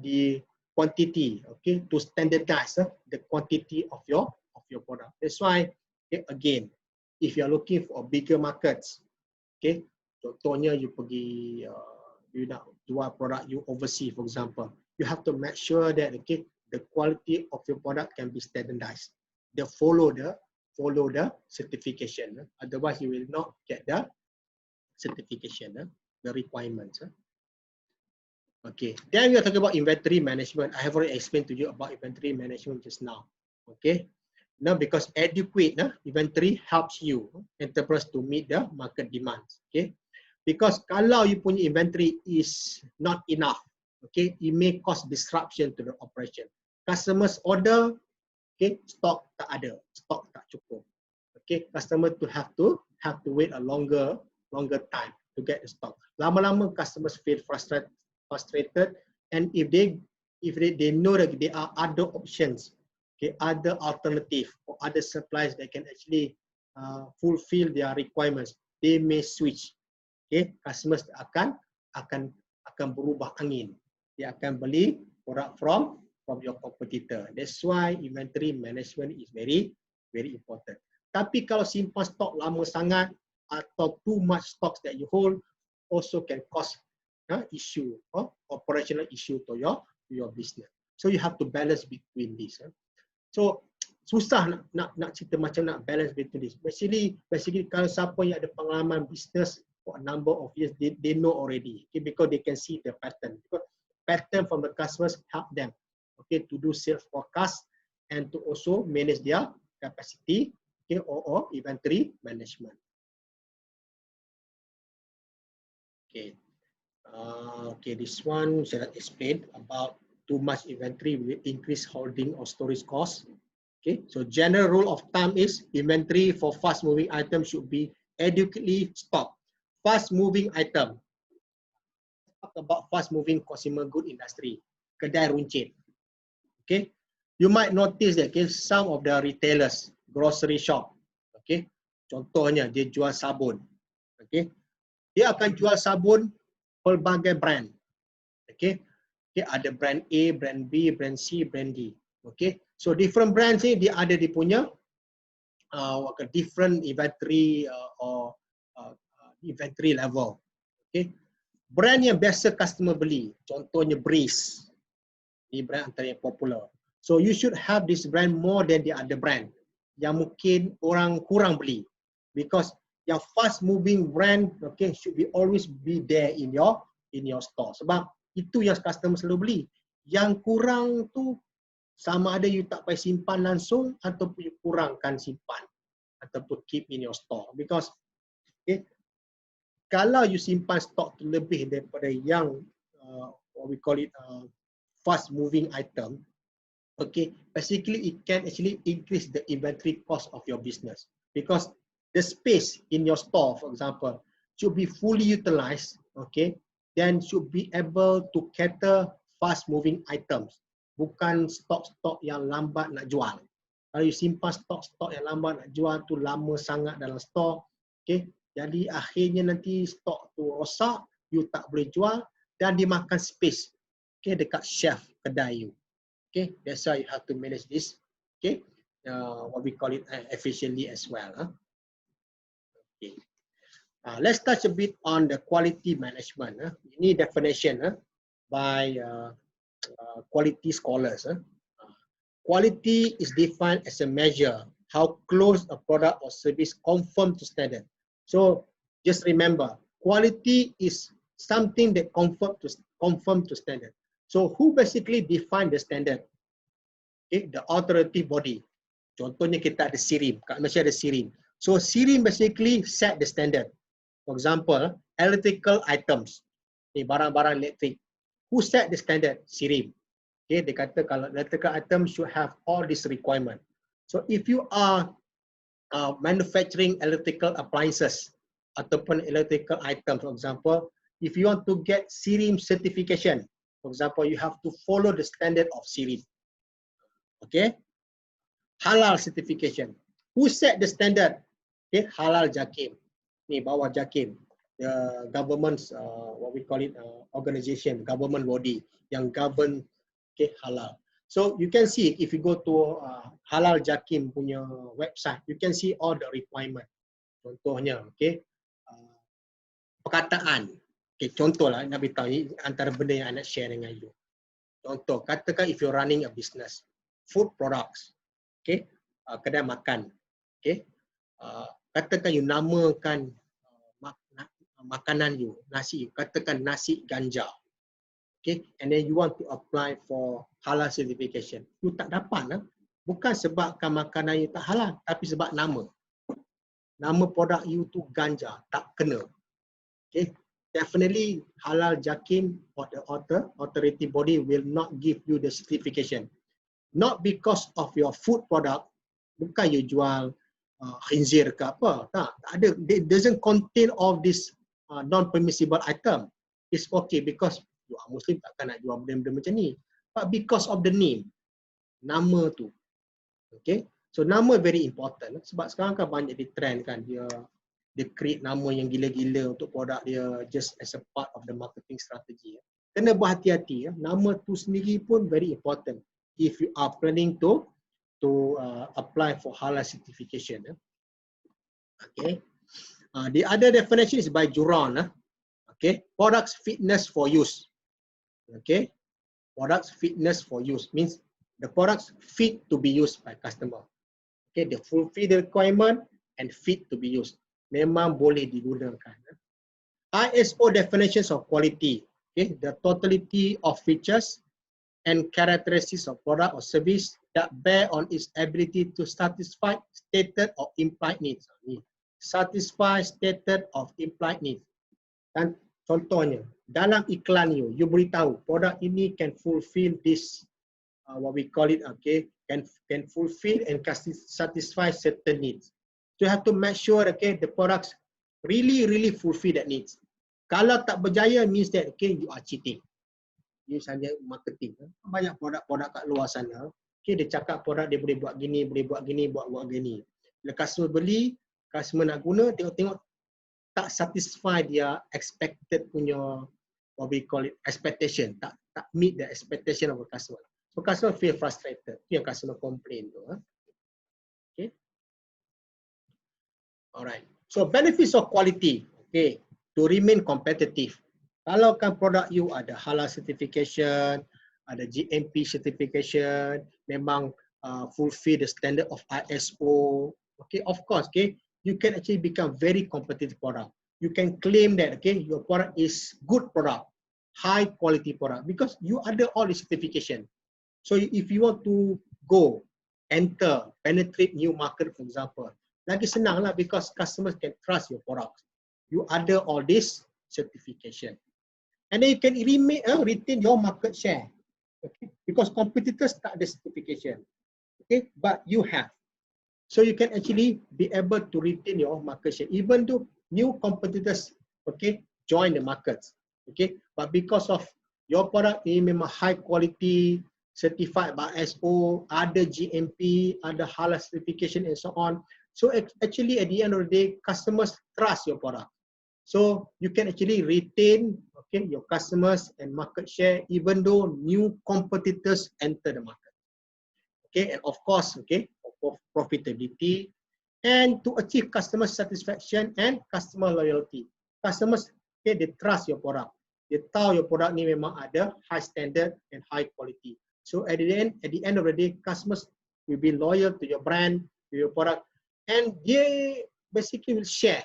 the quantity, okay, to standardize the quantity of your product. That's why, okay, again, if you are looking for bigger markets, okay, contohnya you pergi, you nak jual produk you overseas, for example, you have to make sure that, okay, the quality of your product can be standardized. They follow the certification. Otherwise, you will not get the certification, the requirements. Okay, then we are talking about inventory management. I have already explained to you about inventory management just now. Okay, now because adequate inventory helps you enterprise to meet the market demands. Okay, because kalau you punya inventory is not enough, okay, it may cause disruption to the operation. Customers order, okay, stock tak ada, stock tak cukup. Okay, customer to have to wait a longer time to get the stock. Lama-lama customers feel frustrated, and if they know that there are other options, okay, other alternative or other suppliers that can actually fulfill their requirements, they may switch. Okay, customers akan berubah angin. Dia akan beli produk from your competitor. That's why inventory management is very important. Tapi kalau simpan stok lama sangat atau too much stocks that you hold also can cause issue, operational issue to your business. So you have to balance between this. So susah nak cerita macam nak balance between this. Basically kalau siapa yang ada pengalaman business for a number of years, they know already, okay, because they can see the pattern. Because pattern from the customers help them, okay, to do sales forecast and to also manage their capacity, okay, or inventory management. Okay. Okay, this one should I explain about too much inventory will increase holding or storage costs. Okay, so general rule of thumb is inventory for fast moving items should be adequately stocked. Fast moving item. Talk about fast moving consumer good industry, kedai runcit. Okay, you might notice that, okay, some of the retailers, grocery shop, okay, contohnya dia jual sabun, okay, dia akan jual sabun pelbagai brand, okay, ada brand A, brand B, brand C, brand D, okay, so different brands ni dia ada dia punya different inventory or inventory level, okay. Brand yang biasa customer beli, contohnya Breeze, ini brand antara yang popular. So you should have this brand more than the other brand yang mungkin orang kurang beli, because yang fast moving brand, okay, should be always be there in your store. Sebab itu yang customer selalu beli. Yang kurang tu sama ada you tak payah simpan langsung ataupun you kurangkan simpan ataupun keep in your store. Because, okay, kalau you simpan stok lebih daripada yang what we call it fast moving item, okay, basically it can actually increase the inventory cost of your business, because the space in your store, for example, should be fully utilized, okay, then should be able to cater fast moving items, bukan stok-stok yang lambat nak jual. Kalau you simpan stok-stok yang lambat nak jual tu lama sangat dalam store, okay, jadi akhirnya nanti stok tu rosak, you tak boleh jual dan dimakan space, okay, dekat shelf kedai you. Okay, that's why you have to manage this, okay, what we call it efficiently as well. Okay. Let's touch a bit on the quality management. Ini definition by quality scholars. Quality is defined as a measure how close a product or service conform to standard. So just remember, quality is something that conform to standard. So who basically define the standard? Okay, the authority body. Contohnya kita ada SIRIM, kat Malaysia ada SIRIM. So SIRIM basically set the standard. For example, electrical items, ni barang-barang elektrik. Who set the standard? SIRIM. Okay, dia kata kalau electrical items should have all this requirement. So if you are manufacturing electrical appliances ataupun electrical items, for example, if you want to get SIRIM certification, for example, you have to follow the standard of SIRIM. Okay, halal certification. Who set the standard? Okay, halal JAKIM. Ni bawah JAKIM, the government's what we call it organization, government body yang govern okay halal. So you can see if you go to halal JAKIM punya website, you can see all the requirement. Contohnya, okay, perkataan. Okay, contohlah nak beritahu ni antara benda yang I nak share dengan you. Contoh, katakan if you're running a business, food products, okay, kedai makan, okay, katakan you namakan makanan you, nasi, katakan nasi ganja, okay, and then you want to apply for halal certification, you tak dapat lah. Bukan sebabkan makanan you tak halal, tapi sebab nama produk you tu ganja, tak kena. Okay, definitely halal JAKIM or the authority body will not give you the certification. Not because of your food product, bukan you jual khinzir ke apa, tak ada, it doesn't contain all this non-permissible item. It's okay because you are Muslim, takkan nak jual benda-benda macam ni. But because of the name, nama tu. Okay, so nama very important. Sebab sekarang kan banyak di trend kan, dia create nama yang gila-gila untuk produk dia just as a part of the marketing strategy. Kena berhati-hati, nama tu sendiri pun very important if you are planning to apply for halal certification. Okay, the other definition is by Juran. Okay, products fitness for use. Okay, products fitness for use means the products fit to be used by customer. Okay, they fulfill the requirement and fit to be used. Memang boleh digunakan. ISO definitions of quality. Okay, the totality of features and characteristics of product or service that bear on its ability to satisfy stated or implied needs. Satisfy stated of implied needs. Dan contohnya, dalam iklan you beritahu produk ini can fulfill this, what we call it, okay, can fulfill and satisfy certain needs. So you have to make sure, okay, the products really fulfill that needs. Kalau tak berjaya means that, okay, you are cheating. You saja marketing. Banyak produk-produk kat luar sana, okay, dia cakap produk dia boleh buat gini, buat gini. Bila customer beli, customer nak guna, tengok tak satisfy dia expected punya, what we call it, expectation. Tak meet the expectation of the customer. So customer feel frustrated. Itu yang customer complain tu. Okay. Alright. So benefits of quality. Okay. To remain competitive. Kalau kan produk you ada halal certification, ada GMP certification, memang fulfill the standard of ISO. Okay, of course, okay, you can actually become very competitive product. You can claim that, okay, your product is good product, high quality product because you ada all the certification. So if you want to go, enter, penetrate new market, for example, lagi senang lah because customers can trust your product. You ada all this certification. And then you can retain your market share. Okay? Because competitors tak ada certification. Okay? But you have. So you can actually be able to retain your market share. Even though new competitors, okay, join the markets. Okay? But because of your product ini memang high quality, certified by ISO, ada GMP, ada halal certification and so on. So actually at the end of the day, customers trust your product. So you can actually retain, okay, your customers and market share even though new competitors enter the market. Okay, and of course, okay, of profitability and to achieve customer satisfaction and customer loyalty. Customers, okay, they trust your product. They tahu your product ni memang ada high standard and high quality. So at the end of the day, customers will be loyal to your brand, to your product, and they basically will share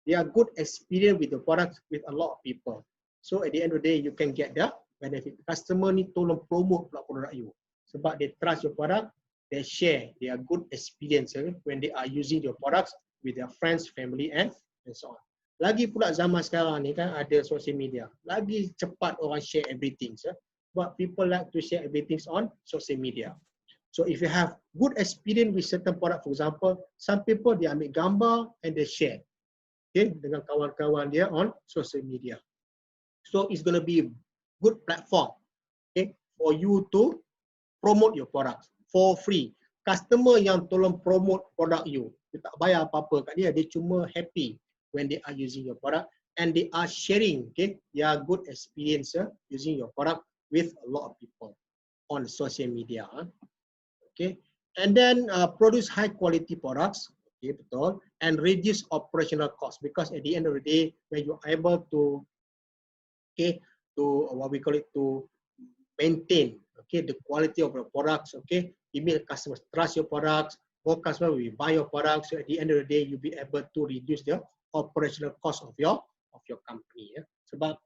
their good experience with the product with a lot of people. So at the end of the day, you can get the benefit. Customer ni tolong promote pula produk you. Sebab they trust your product, they share their good experience when they are using your products with their friends, family, and so on. Lagi pula zaman sekarang ni kan ada social media. Lagi cepat orang share everything. But people like to share everything on social media. So if you have good experience with certain product, for example, some people they ambil gambar and they share, okay, dengan kawan-kawan dia on social media. So it's going to be a good platform, okay, for you to promote your products for free. Customer yang tolong promote product you, dia tak bayar apa-apa kat dia, dia cuma happy when they are using your product and they are sharing, okay, their good experience using your product with a lot of people on social media. Okay, and then produce high quality products, okay, betul, and reduce operational costs, because at the end of the day, when you are able to, okay, to what we call it, to maintain, okay, the quality of your products, okay, it means customers trust your products, more customers will buy your products. So at the end of the day, you'll be able to reduce the operational cost of your company. Ya. Sebab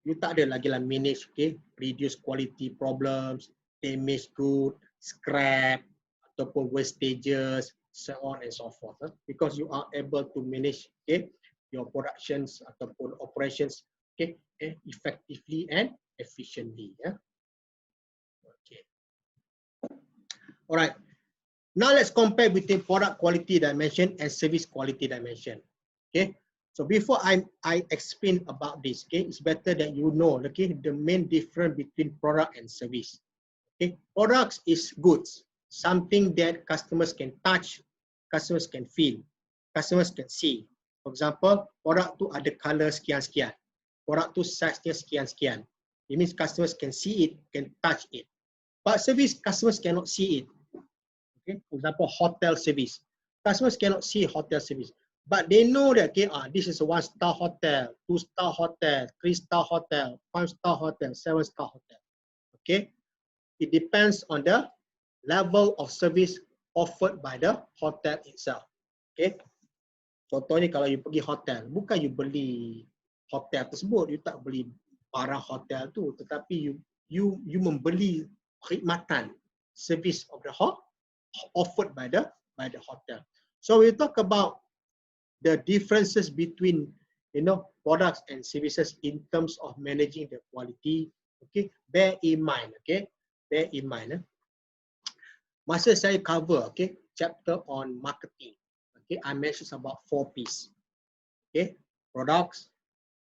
you tak ada lagi lah manage, okay, reduce quality problems, damage good, scrap, ataupun wastages, so on and so forth. Because you are able to manage, okay, your productions ataupun operations, okay, effectively and efficiently. Yeah. Okay. Alright. Now let's compare between product quality dimension and service quality dimension. Okay. So before I explain about this, okay, it's better that you know, okay, the main difference between product and service. Okay, products is goods, something that customers can touch, customers can feel, customers can see. For example, produk tu ada color sekian-sekian, produk tu size-nya sekian-sekian. It means customers can see it, can touch it. But service, customers cannot see it. Okay, for example, hotel service. Customers cannot see hotel service, but they know that, okay, this is a 1-star hotel, 2-star hotel, 3-star hotel, 5-star hotel, 7-star hotel. Okay. It depends on the level of service offered by the hotel itself. Okay. Contohnya kalau you pergi hotel, bukan you beli hotel tersebut, you tak beli barang hotel tu, tetapi you membeli khidmatan, service of the offered by the hotel. So we talk about the differences between, you know, products and services in terms of managing the quality. Okay, bear in mind. Okay. Bear in mind. Masa saya cover, okay, chapter on marketing, okay, I mentioned about 4 P's. Okay, products,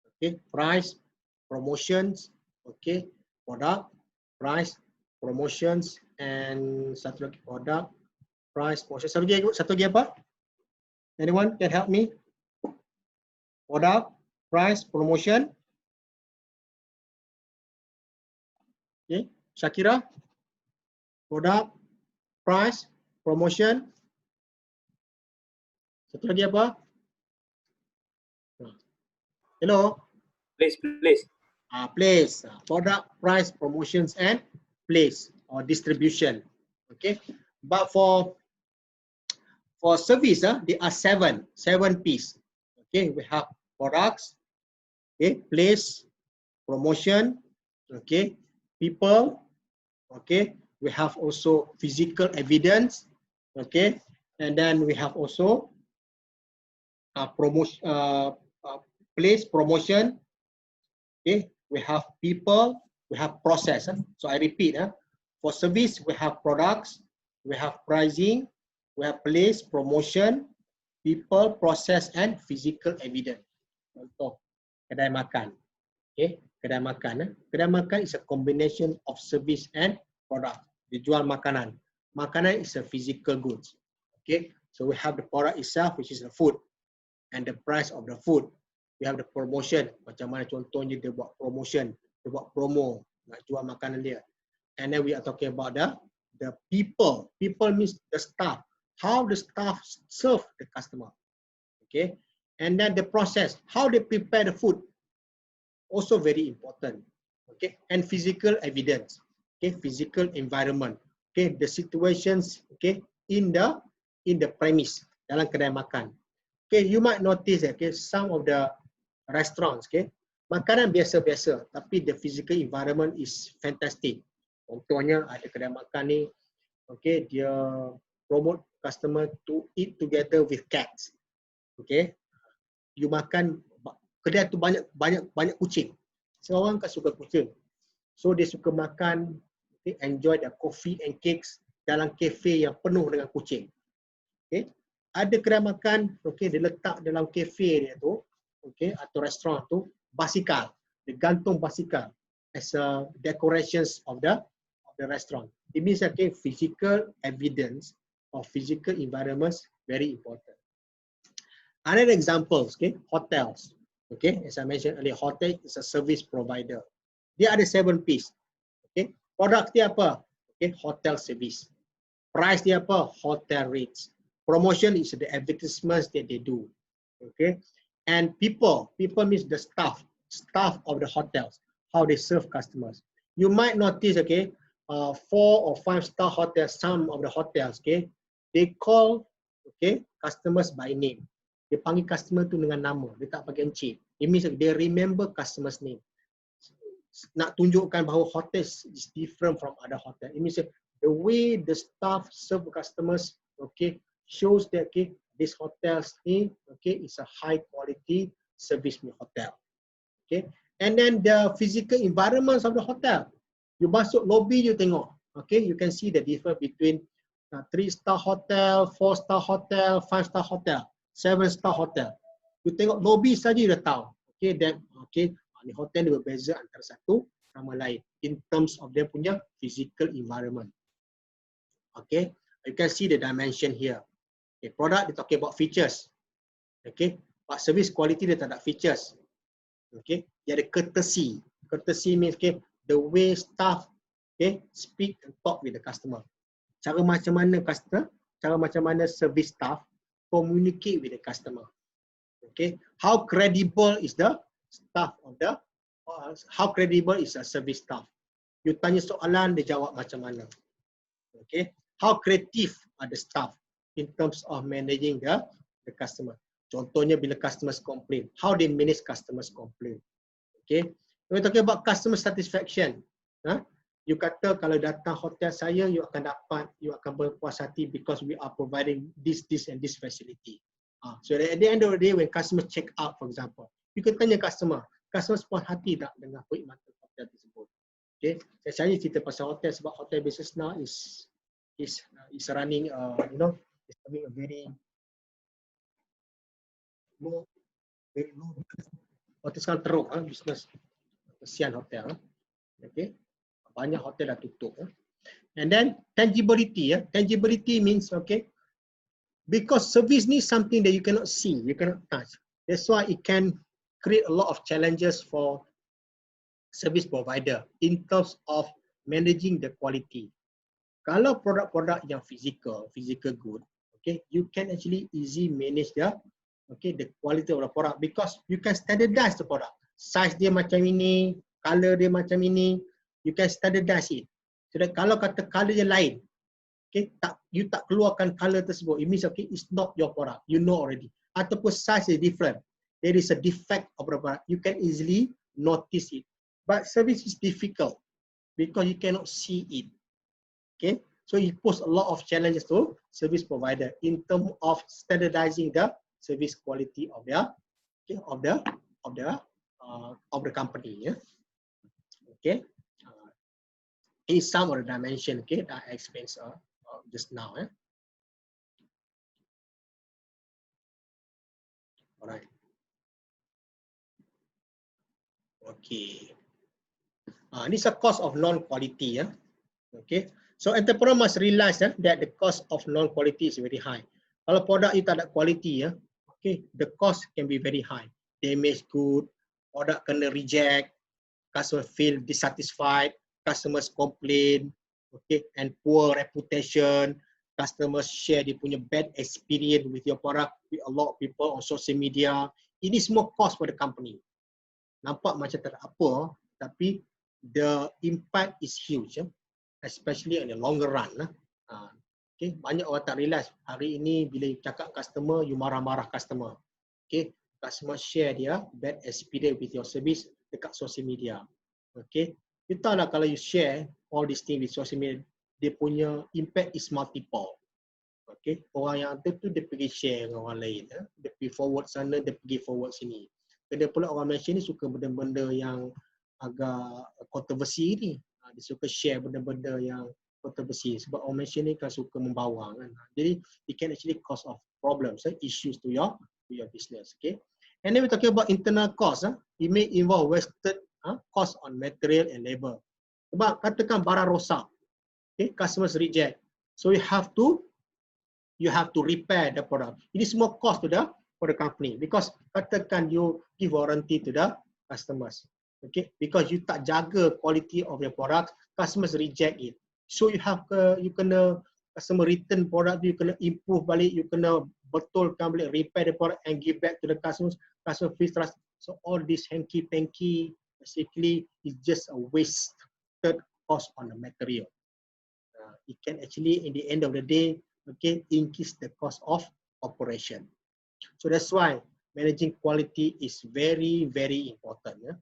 okay, price, promotions, okay, product, price, promotions, and satu lagi product, price, promotion. Satu lagi apa? Anyone can help me? Product, price, promotion. Okay, Shakira. Product, price, promotion. Satu lagi apa? Hello? Place. Place. Product, price, promotions, and place or distribution. Okay. But for service, there are 7 P's. Okay. We have products, okay, place, promotion, okay, people, okay. We have also physical evidence, okay, and then we have also place, promotion, okay. We have people, we have process. So I repeat, for service we have products, we have pricing, we have place, promotion, people, process, and physical evidence. Contoh kedai makan, okay, kedai makan. Kedai makan is a combination of service and product. Dia jual makanan. Makanan is a physical goods. Okay, so we have the product itself, which is the food, and the price of the food. We have the promotion. Macam mana contohnya dia buat promotion, dia buat promo, nak jual makanan dia. And then we are talking about the people. People means the staff. How the staff serve the customer. Okay, and then the process, how they prepare the food, also very important. Okay, and physical evidence. Okay, physical environment. Okay, the situations, okay, in the premise, dalam kedai makan. Okay, you might notice that, okay, some of the restaurants, okay, Makanan biasa-biasa, tapi the physical environment is fantastic. Contohnya ada kedai makan ni, okay, dia promote customer to eat together with cats. Okay, you makan kedai tu banyak kucing. Semua orang kan suka kucing. So dia suka makan, okay, enjoy the coffee and cakes dalam kafe yang penuh dengan kucing. Okay. Ada kedai makan, okay, dia letak dalam kafe dia tu, okay, atau restoran tu basikal. Dia gantung basikal as a decorations of the restaurant. It means, okay, physical evidence of physical environments very important. Another examples, okay, hotels. Okay, as I mentioned earlier, hotel is a service provider. Dia ada 7 P's. Okay, produk dia apa? Okay, hotel service. Price dia apa? Hotel rates. Promotion is the advertisements that they do. Okay, and people means the staff of the hotels, how they serve customers. You might notice, okay, 4 or 5-star hotels, some of the hotels, okay, they call, okay, customers by name. Dia panggil customer tu dengan nama, dia tak pakai encik. It means they remember customers name. Nak tunjukkan bahawa hotel is different from other hotel. It means the way the staff serve customers, okay, shows that, okay, this hotels ni, okay, is a high quality service hotel. Okay, and then the physical environments of the hotel. You masuk lobby, you tengok, okay, you can see the difference between 3-star hotel, 4-star hotel, 5-star hotel, 7-star hotel. You tengok lobby saja you dah tahu. Okay, then, okay, ni hotel dia berbeza antara satu sama lain in terms of dia punya physical environment. Okay, you can see the dimension here. Okay, product dia talking about features. Okay, but service quality dia tak ada features. Okay, dia ada courtesy. Courtesy means, okay, the way staff, okay, speak and talk with the customer. Cara macam mana service staff communicate with the customer. Okay, how credible is the staff of the, how credible is a service staff? You tanya soalan, dia jawab macam mana. Okay, how creative are the staff in terms of managing the customer. Contohnya bila customers complain, how they manage customers complain. Okay, we're talking about customer satisfaction. You kata kalau datang hotel saya, you akan berpuas hati because we are providing this and this facility. So at the end of the day, when customers check out, for example, you can tanya customer puas hati tak dengan perkhidmatan hotel tersebut. Okay, saya cerita pasal hotel sebab hotel business now is running, is having a very low. Hotel sekarang teruk, bisnes. Kesian hotel. Okay, banyak hotel dah tutup. And then tangibility. Tangibility means, okay, because service ni something that you cannot see, you cannot touch. That's why it can create a lot of challenges for service provider in terms of managing the quality. Kalau produk-produk yang physical good, okay, you can actually easily manage the quality of the product because you can standardize the product. Size dia macam ini, color dia macam ini, you can standardize it. So that kalau kata color dia lain, okay, you tak keluarkan color tersebut, it means, okay, it's not your product, you know already. Ataupun size is different, there is a defect of the product, you can easily notice it. But service is difficult because you cannot see it. Okay, so it poses a lot of challenges to service provider in terms of standardizing the service quality of the company. Yeah? Okay, is some of the dimension, okay, that I explained just now. All right. Okay. This is a cost of non-quality. Okay. So entrepreneur must realize that the cost of non-quality is very high. Kalau produk you tak ada quality, okay, the cost can be very high. Damage good, product kena reject, customer feel dissatisfied, customers complain, okay, and poor reputation. Customers share dia punya bad experience with your product with a lot of people on social media. Ini semua cost for the company. Nampak macam tak ada apa, tapi the impact is huge, especially in the longer run. Okay, banyak orang tak realize hari ini bila you cakap customer, you marah-marah customer. Okay, customer share dia bad experience with your service, dekat social media. Okay, you tahu lah kalau you share all these things di social media, dia punya impact is multiple. Okay, orang yang ada tu dia pergi share dengan orang lain, dia pergi forward sana, dia pergi forward sini. Ada pula orang Malaysia ni suka benda-benda yang agak kontroversi ni. Dia suka share benda-benda yang kontroversi sebab orang Malaysia ni kan suka membawa kan. Jadi it can actually cause of problems, issues to your business. Okay. And then we're talking about internal cost. It may involve wasted cost on material and labor. Sebab katakan barang rosak, okay, customers reject, so you have to repair the product. Ini semua cost to the company because katakan you give warranty to the customers, okay, because you tak jaga quality of your product, customers reject it. So you kena customer return product, you kena improve balik, you kena betulkan balik, repair the product and give back to the customers. Customer feels trust. So all this hanky-panky basically is just a wasted cost on the material. It can actually, in the end of the day, okay, increase the cost of operation. So that's why managing quality is very, very important. Yeah?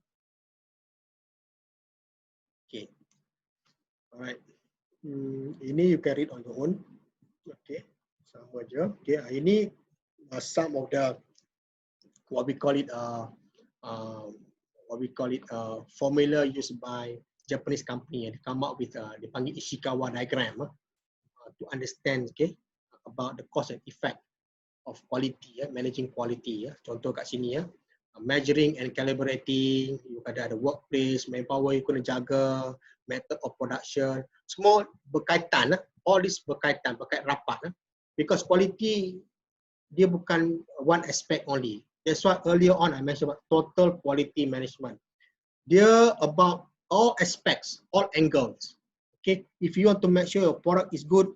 Okay. All right. Ini you can read on your own. Okay. Sama je. Okay. Ini some of the what we call it formula used by Japanese company. They come up with dipanggil Ishikawa diagram to understand, okay, about the cause and effect of quality, managing quality. Contoh kat sini, measuring and calibrating, you ada workplace, manpower you kena jaga, method of production, semua berkaitan, all this berkait rapat, because quality dia bukan one aspect only. That's why earlier on I mentioned about total quality management. Dia about all aspects, all angles. Okay, if you want to make sure your product is good,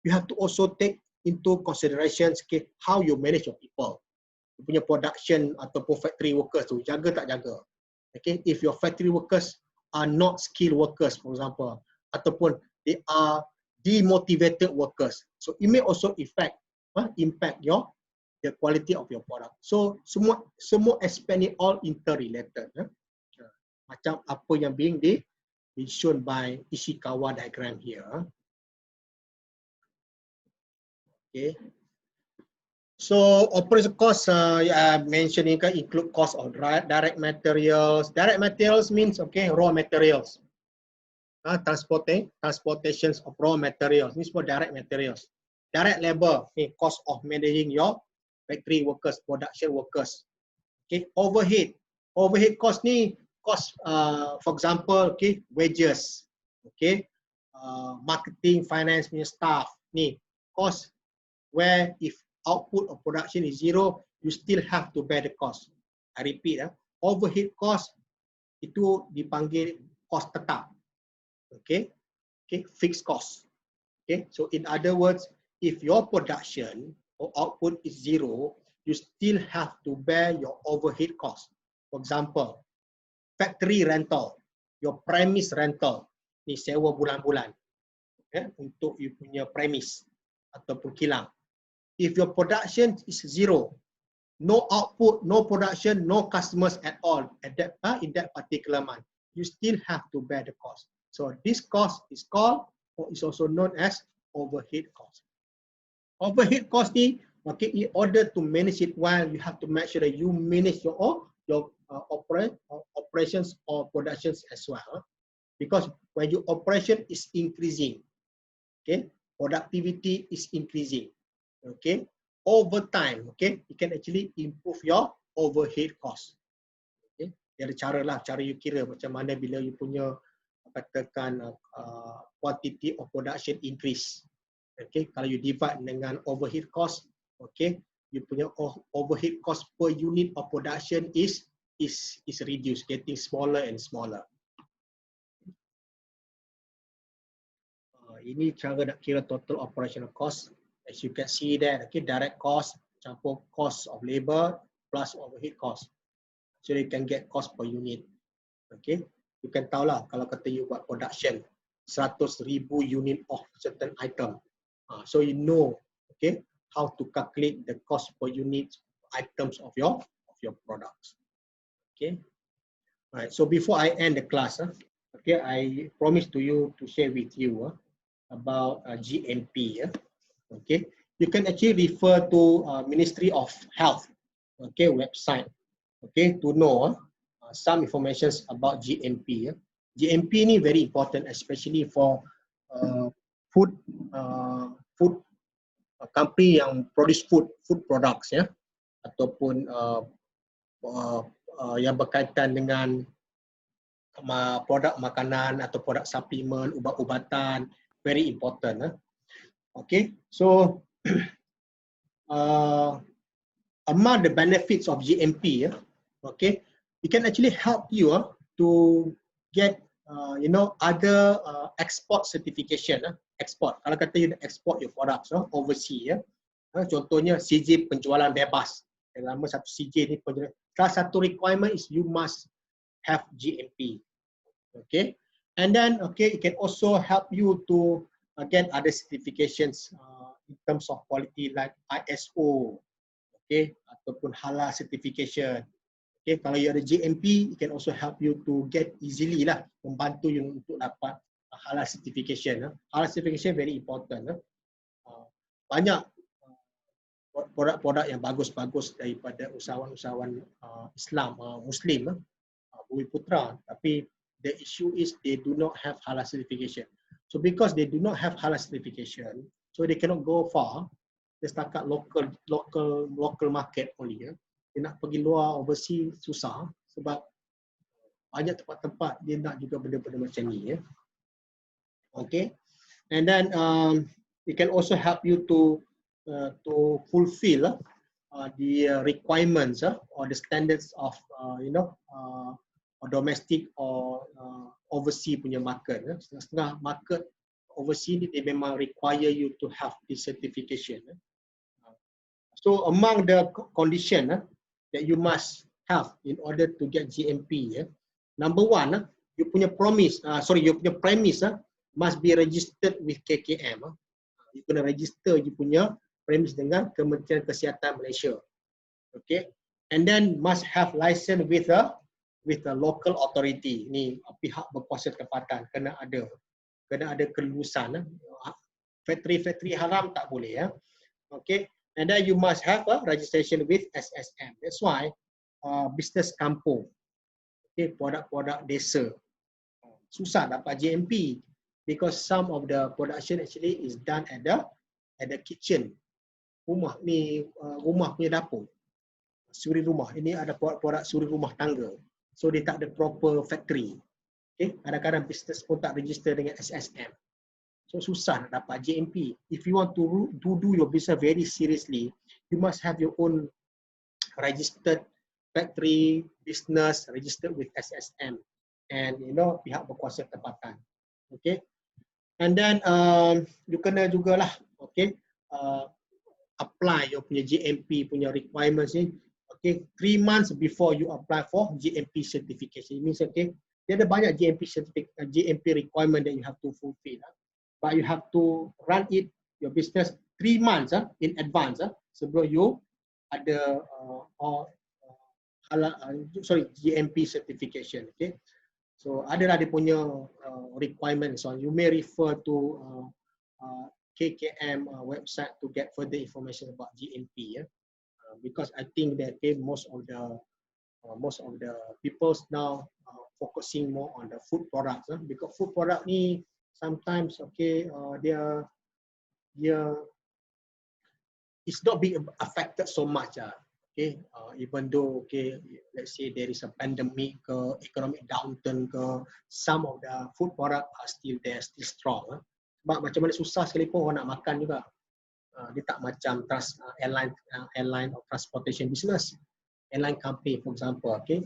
you have to also take into considerations, okay, how you manage your people. You punya production ataupun factory workers tu, jaga tak jaga. Okay, if your factory workers are not skilled workers, for example, ataupun they are demotivated workers, so it may also impact the quality of your product. So semua aspek ni all interrelated. Macam apa yang being shown by Ishikawa diagram here. Okay. So operation cost I mentioned ini kan include cost of direct materials. Direct materials means, okay, raw materials. Transportations of raw materials. Ini semua direct materials. Direct labor, okay, cost of managing your factory workers, production workers. Okay, overhead cost ni cost, for example, okay, wages, okay, marketing, finance punya staff ni cost where if output of production is zero, you still have to bear the cost. I repeat, overhead cost itu dipanggil cost tetap, okay, fixed cost. Okay, so in other words, if your production or output is zero, you still have to bear your overhead cost. For example, factory rental, your premise rental, ni sewa bulan-bulan, untuk you punya premise ataupun kilang. If your production is zero, no output, no production, no customers at all in that particular month, you still have to bear the cost. So this cost is called, or is also known as overhead cost. Overhead cost ni, okay, in order to manage it well, you have to make sure that you manage your operations or productions as well. Because when your operation is increasing, okay, productivity is increasing, okay, over time, okay, you can actually improve your overhead cost. Okay, dia ada cara you kira macam mana bila you punya katakan quantity of production increase. Okay, kalau you divide dengan overhead cost, okay, you punya overhead cost per unit of production is reduced, getting smaller and smaller. Ini cara nak kira total operational cost. As you can see there, okay, direct cost campur cost of labor plus overhead cost. So you can get cost per unit. Okay, you can tahu lah kalau kata you buat production 100,000 unit of certain item. So you know, okay, how to calculate the cost per unit items of your products. Okay. Right. So before I end the class, okay, I promise to you to share with you about GMP. Okay, you can actually refer to Ministry of Health, okay, website, okay, to know some information about GMP. GMP ni very important, especially for food food company yang produce food products ya, ataupun yang berkaitan dengan produk makanan atau produk suplemen, ubat-ubatan, very important. Okay, so among the benefits of GMP, okay, it can actually help you to get other export certification. Export, kalau kata you export your products overseas, contohnya CJ penjualan bebas. Dalam satu CJ ni, salah satu requirement is you must have GMP. Okay, and then okay, it can also help you to get other certifications in terms of quality like ISO, okay, ataupun halal certification. Okay, kalau you ada GMP, it can also help you to get easily lah, membantu you untuk dapat halal certification. Halal certification very important. Banyak produk-produk yang bagus-bagus daripada usahawan-usahawan Islam, Muslim, Bumi Putra, tapi the issue is they do not have halal certification. So because they do not have halal certification, so they cannot go far. Dia setakat local market only. Dia nak pergi luar overseas susah sebab banyak tempat-tempat dia nak juga benda-benda macam ni. Okay, and then it can also help you to fulfill the requirements or the standards of or domestic or overseas punya market. Setengah market overseas ni dia memang require you to have this certification. So among the condition that you must have in order to get GMP, number one, you punya premise must be registered with KKM. You kena register you punya premise dengan Kementerian Kesihatan Malaysia. Okay, and then must have license with a local authority. Ni pihak berkuasa tempatan kena ada kelulusan. Factory haram tak boleh. Okay, and then you must have a registration with SSM. That's why business kampung, okay, produk-produk desa susah dapat GMP because some of the production actually is done at the kitchen. Rumah ni rumah punya dapur, suri rumah. Ini ada produk suri rumah tangga. So dia tak ada proper factory. Okay, kadang-kadang business pun tak register dengan SSM. So susah nak dapat GMP. If you want to do your business very seriously, you must have your own registered factory, business registered with SSM and pihak berkuasa tempatan. Okay, and then you kena jugalah apply your punya GMP punya requirements ni. Okay, 3 months before you apply for GMP certification. It means okay, dia ada banyak GMP requirement that you have to fulfill. But you have to run your business 3 months in advance sebelum you ada GMP certification. Okay, so adalah dia punya requirements. So you may refer to KKM website to get further information about GMP. Because I think that most of the people now focusing more on the food products. Because food product ni sometimes dia it's not being affected so much. Okay, even though let's say there is a pandemic, economic downturn, some of the food product are still there, still strong. Sebab macam mana susah sekalipun orang nak makan juga. Dia tak macam airline or transportation business, airline company for example. Okay,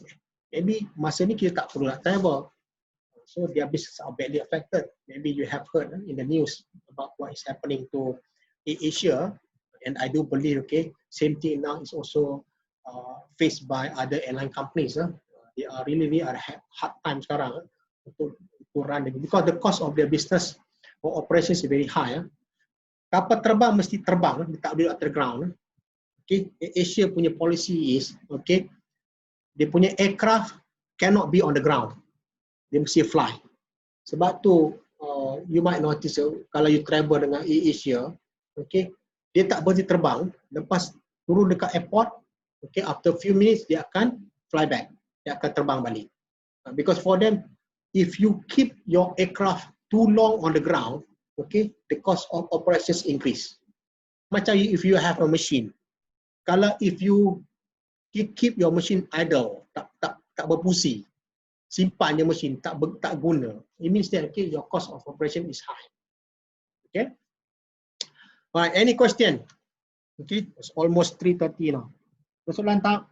maybe masa ni kita tak perlu nak travel, so their business are badly affected. Maybe you have heard in the news about what is happening to Asia, and I do believe same thing now is also faced by other airline companies. They are really at a hard time sekarang untuk run because the cost of their business or operations is very high. Kapal terbang mesti terbang, dia tak boleh underground. Okay, Asia punya policy is dia punya aircraft cannot be on the ground. Dia mesti fly. Sebab tu you might notice kalau you travel dengan Asia, okay, dia tak berhenti terbang, lepas turun dekat airport, okay, after few minutes dia akan fly back, dia akan terbang balik. Because for them, if you keep your aircraft too long on the ground, okay, the cost of operations increase. Macam if you have a machine, kalau if you keep your machine idle, tak berfungsi, simpan je mesin, tak guna, it means that okay, your cost of operation is high. Okay. Alright, any question? Okay, it's almost 3:30 now. Soalan tak?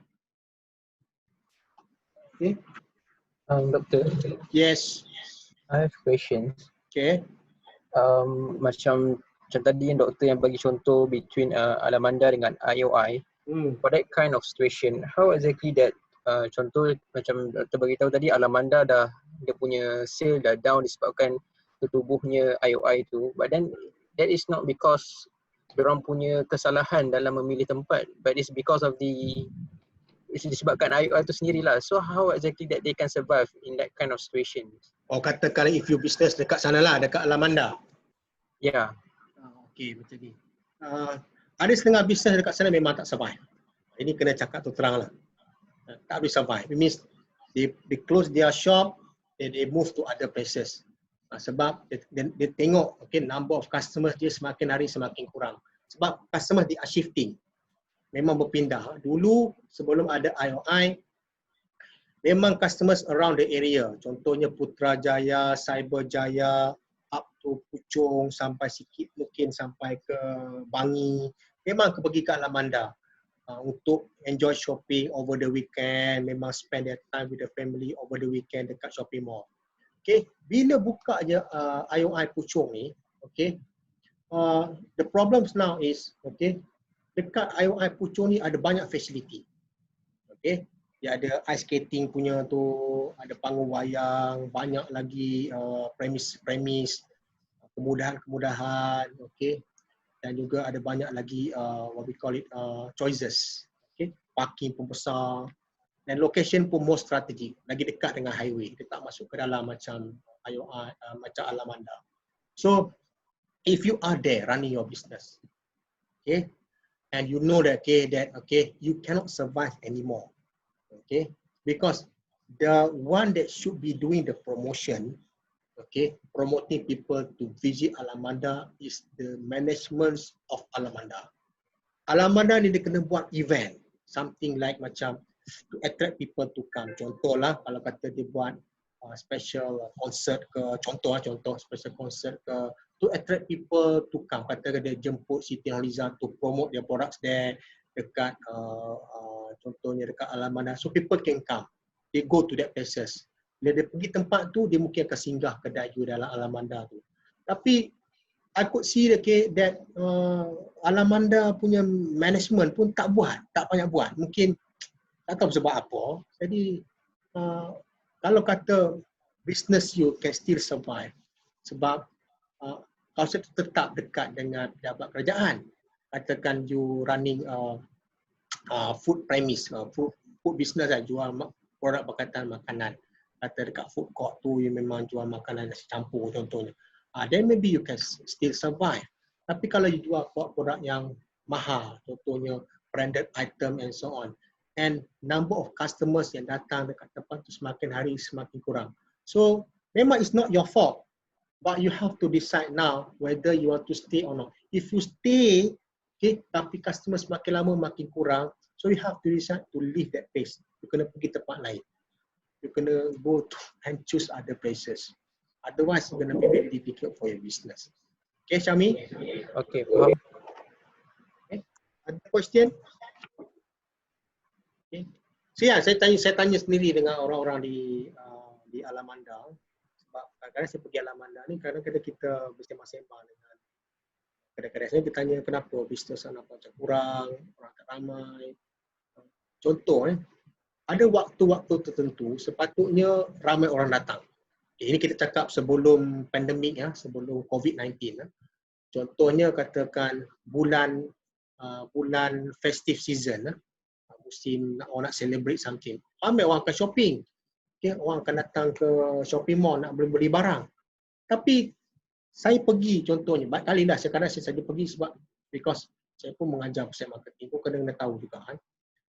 Okay. Doctor, Yes. I have questions. Okay. Macam tadi yang doktor yang bagi contoh between Alamanda dengan IOI. For that kind of situation, how exactly that contoh macam doktor bagi tahu tadi, Alamanda dia punya sale dah down disebabkan tertubuhnya IOI tu, but then that is not because diorang punya kesalahan dalam memilih tempat, but it's because of disebabkan IOI tu sendirilah. So how exactly that they can survive in that kind of situation? Katakan if you business dekat sana lah, dekat Alamanda. Yeah. Okay, macam ni. Ada setengah bisnes dekat sana memang tak survive. Ini kena cakap tu terang lah. Tak boleh survive. It means they close their shop, they move to other places. Sebab dia tengok okay, number of customers dia semakin hari semakin kurang. Sebab customers they are shifting. Memang berpindah. Dulu sebelum ada IOI, memang customers around the area. Contohnya Putrajaya, Cyberjaya, up to Puchong sampai sikit mungkin sampai ke Bangi. Memang pergi ke Alamanda untuk enjoy shopping over the weekend. Memang spend their time with the family over the weekend dekat shopping mall. Okay, bila buka je IOI Puchong ni, okay, the problems now is, okay, dekat IOI Puchong ni ada banyak facility. Okay, dia ada ice skating punya tu, ada panggung wayang, banyak lagi premis, kemudahan-kemudahan, okay, dan juga ada banyak lagi what we call it choices, okay, parking pun besar, dan location pun more strategic, lagi dekat dengan highway, dia tak masuk ke dalam macam IOI, macam Alamanda. So if you are there running your business, okay, and you know that okay, you cannot survive anymore, okay, because the one that should be doing the promotion, okay, promoting people to visit Alamanda is the management of Alamanda. Alamanda ni dia kena buat event, something like macam to attract people to come. Contohlah kalau kata dia buat special concert ke, contoh special concert ke, to attract people to come. Kata dia jemput Siti Nurhaliza to promote their products there dekat contohnya dekat Alamanda. So people can come, they go to that places. Bila dia pergi tempat tu, dia mungkin akan singgah kedai you dalam Alamanda tu. Tapi I could see that Alamanda punya management pun tak banyak buat. Mungkin tak tahu sebab apa. Jadi kalau kata business you can still survive sebab kalau saya tetap dekat dengan pejabat kerajaan, katakan you running food premise, food business lah, jual produk berkaitan makanan. Kata dekat food court tu you memang jual makanan nasi campur contohnya. Then maybe you can still survive. Tapi kalau you jual produk yang mahal, contohnya branded item and so on, and number of customers yang datang dekat tempat tu semakin hari semakin kurang. So memang it's not your fault, but you have to decide now whether you want to stay or not. If you stay, okay, tapi customer semakin lama makin kurang, so you have to decide to leave that place. You kena pergi tempat lain. You kena go to and choose other places. Otherwise, it's going to be very difficult for your business. Okay, Syami? Okay, faham. Okay. Ada question? Okay. So ya, saya tanya sendiri dengan orang-orang di Alamanda. Sebab kadang-kadang saya pergi Alamanda ni, kadang-kadang kita bersama-sama dengan kadang-kadang saya tanya kenapa bisnes anak macam kurang, orang tak ramai. Contoh, ada waktu-waktu tertentu sepatutnya ramai orang datang. Ini kita cakap sebelum pandemik, sebelum COVID-19. Contohnya katakan bulan festive season, musim orang nak celebrate something. Ramai orang akan shopping. Okay, orang akan datang ke shopping mall nak beli barang. Tapi saya pergi contohnya, banyak kali dah kadang saya saja pergi sebab because saya pun mengajar pasal marketing, pun kena tahu juga kan.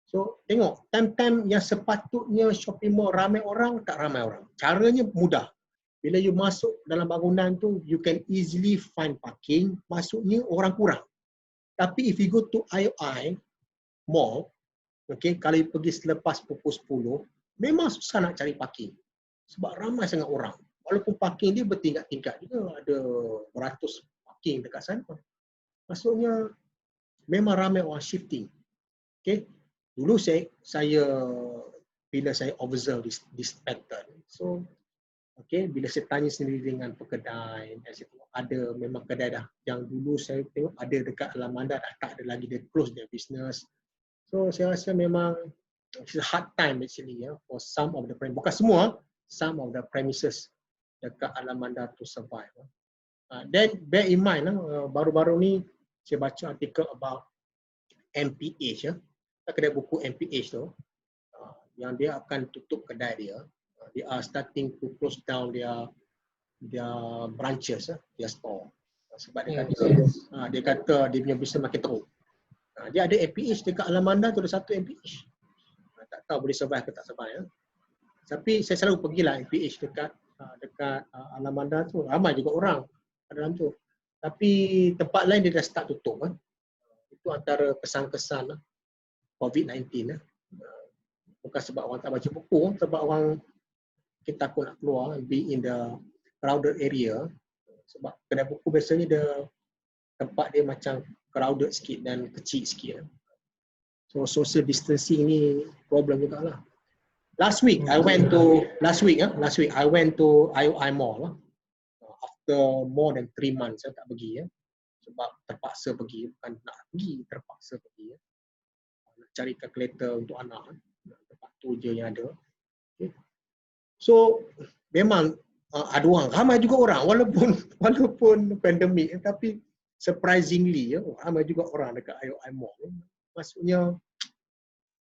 So tengok, time-time yang sepatutnya shopping mall ramai orang, tak ramai orang. Caranya mudah. Bila you masuk dalam bangunan tu, you can easily find parking, masuknya orang kurang. Tapi if you go to IOI mall, okay, kalau you pergi selepas pukul 10, memang susah nak cari parking. Sebab ramai sangat orang. Walaupun parking dia bertingkat-tingkat juga, ada beratus parking dekat sana. Maksudnya memang ramai orang shifting. Okay. Dulu saya bila saya observe this pattern, so okay, bila saya tanya sendiri dengan pekedai, saya tengok ada memang kedai dah yang dulu saya tengok ada dekat Alamanda dah tak ada lagi, dia close their business. So saya rasa memang it's a hard time actually for some of the premises, bukan semua, some of the premises dekat Alamanda to survive. Then bear in mind, baru-baru ni saya baca artikel about MPH, kedai buku MPH tu, yang dia akan tutup kedai dia. They are starting to close down their branches, their store. Sebab dia kata dia punya bisnes makin teruk. Dia ada MPH dekat Alamanda tu, ada satu MPH. Tak tahu boleh survive ke tak survive. Tapi saya selalu pergilah MPH dekat Alamanda tu. Ramai juga orang dalam tu. Tapi tempat lain dia dah start tutup. Itu antara kesan-kesan COVID-19. Bukan sebab orang tak baca buku, sebab orang kita takut nak keluar, be in the crowded area. Sebab kedai buku biasanya dia tempat dia macam crowded sikit dan kecil sikit. So social distancing ni problem jugalah. Last week I went to IOI Mall. After more than 3 months saya tak pergi sebab terpaksa pergi, bukan nak pergi, terpaksa pergi. Nak cari kalkulator untuk anak, tempat tu je yang ada. Okay. So memang ada orang, ramai juga orang walaupun pandemik, tapi surprisingly ramai juga orang dekat IOI Mall. Maksudnya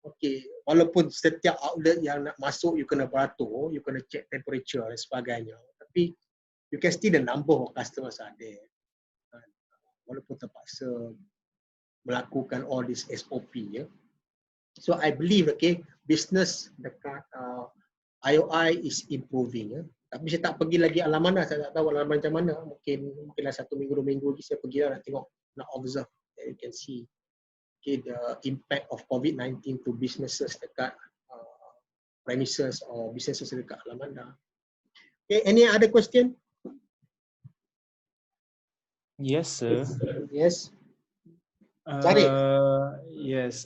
okay, walaupun setiap outlet yang nak masuk you kena beratur, you kena check temperature dan sebagainya, tapi you can see the number of customers are there. Walaupun terpaksa melakukan all this SOP. So I believe business dekat IOI is improving. Tapi saya tak pergi lagi Alamanda, saya tak tahu Alamanda macam mana. Mungkinlah 1 minggu 2 minggu lagi saya pergi nak tengok, nak observe. You can see the impact of COVID-19 to businesses dekat premises or businesses dekat Alamanda. Okay, any other question? Yes, sir. Yes. Cari. Yes.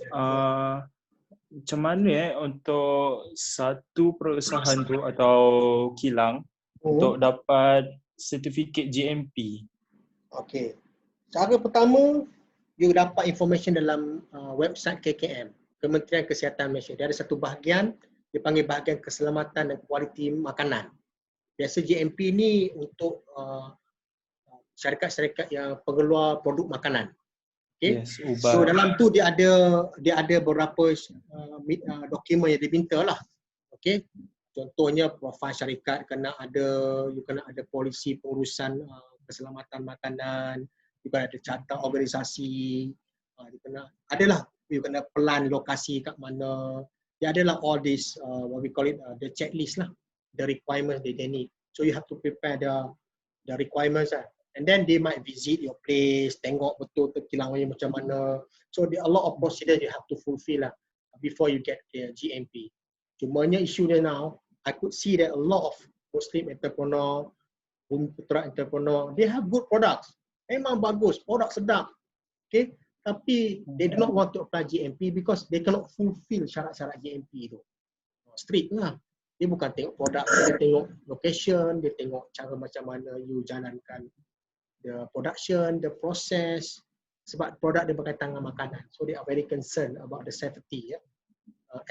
Macam mana untuk satu perusahaan tu atau kilang untuk dapat sertifikat GMP? Okay. Cara pertama, you dapat information dalam website KKM, Kementerian Kesihatan Malaysia. Dia ada satu bahagian, dia panggil bahagian keselamatan dan kualiti makanan. Biasa GMP ni untuk syarikat-syarikat yang pengeluar produk makanan. Okay. Yes, so dalam tu dia ada beberapa dokumen yang diminta lah. Okay. Contohnya profil syarikat you kena ada polisi pengurusan keselamatan makanan, you kena ada carta organisasi, you kena plan lokasi kat mana. Dia adalah all this what we call it the checklist lah, the requirements they need. So you have to prepare the requirements lah. And then they might visit your place, tengok betul kilangannya macam mana. So there are a lot of procedure you have to fulfill lah before you get the GMP. Cumanya isunya now, I could see that a lot of Muslim entrepreneur, Bumi Putra entrepreneur, they have good products. Memang bagus, produk sedap. Okay, tapi they do not want to apply GMP because they cannot fulfill syarat-syarat GMP tu. Strict lah. Dia bukan tengok produk, dia tengok location, dia tengok cara macam mana you jalankan the production, the process, sebab produk dia berkaitan dengan makanan. So they are very concerned about the safety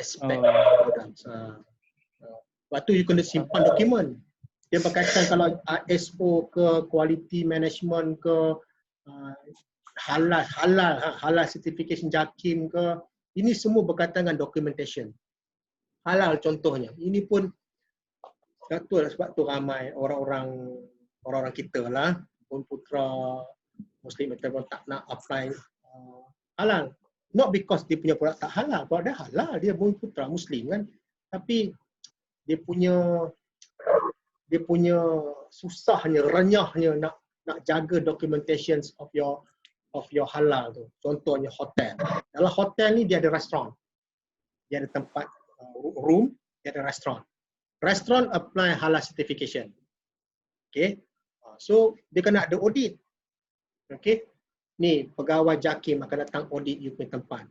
aspect of products. Lepas tu you kena simpan dokumen. Dia berkaitan kalau ISO ke, quality management ke, halal certification JAKIM ke, ini semua berkaitan dengan documentation. Halal contohnya. Ini pun Betul, sebab tu ramai orang-orang kita lah, Bumiputera, Muslim pun tak nak apply halal. Not because dia punya produk tak halal, produk dia halal, dia Bumiputera Muslim kan. Tapi dia punya susahnya, renyahnya nak jaga documentation of your halal tu. Contohnya hotel. Dalam hotel ni dia ada restoran. Dia ada tempat room, dia ada restoran. Restoran apply halal certification. Okay. So dia kena ada audit. Okay. Ni pegawai JAKIM akan datang audit you punya tempat.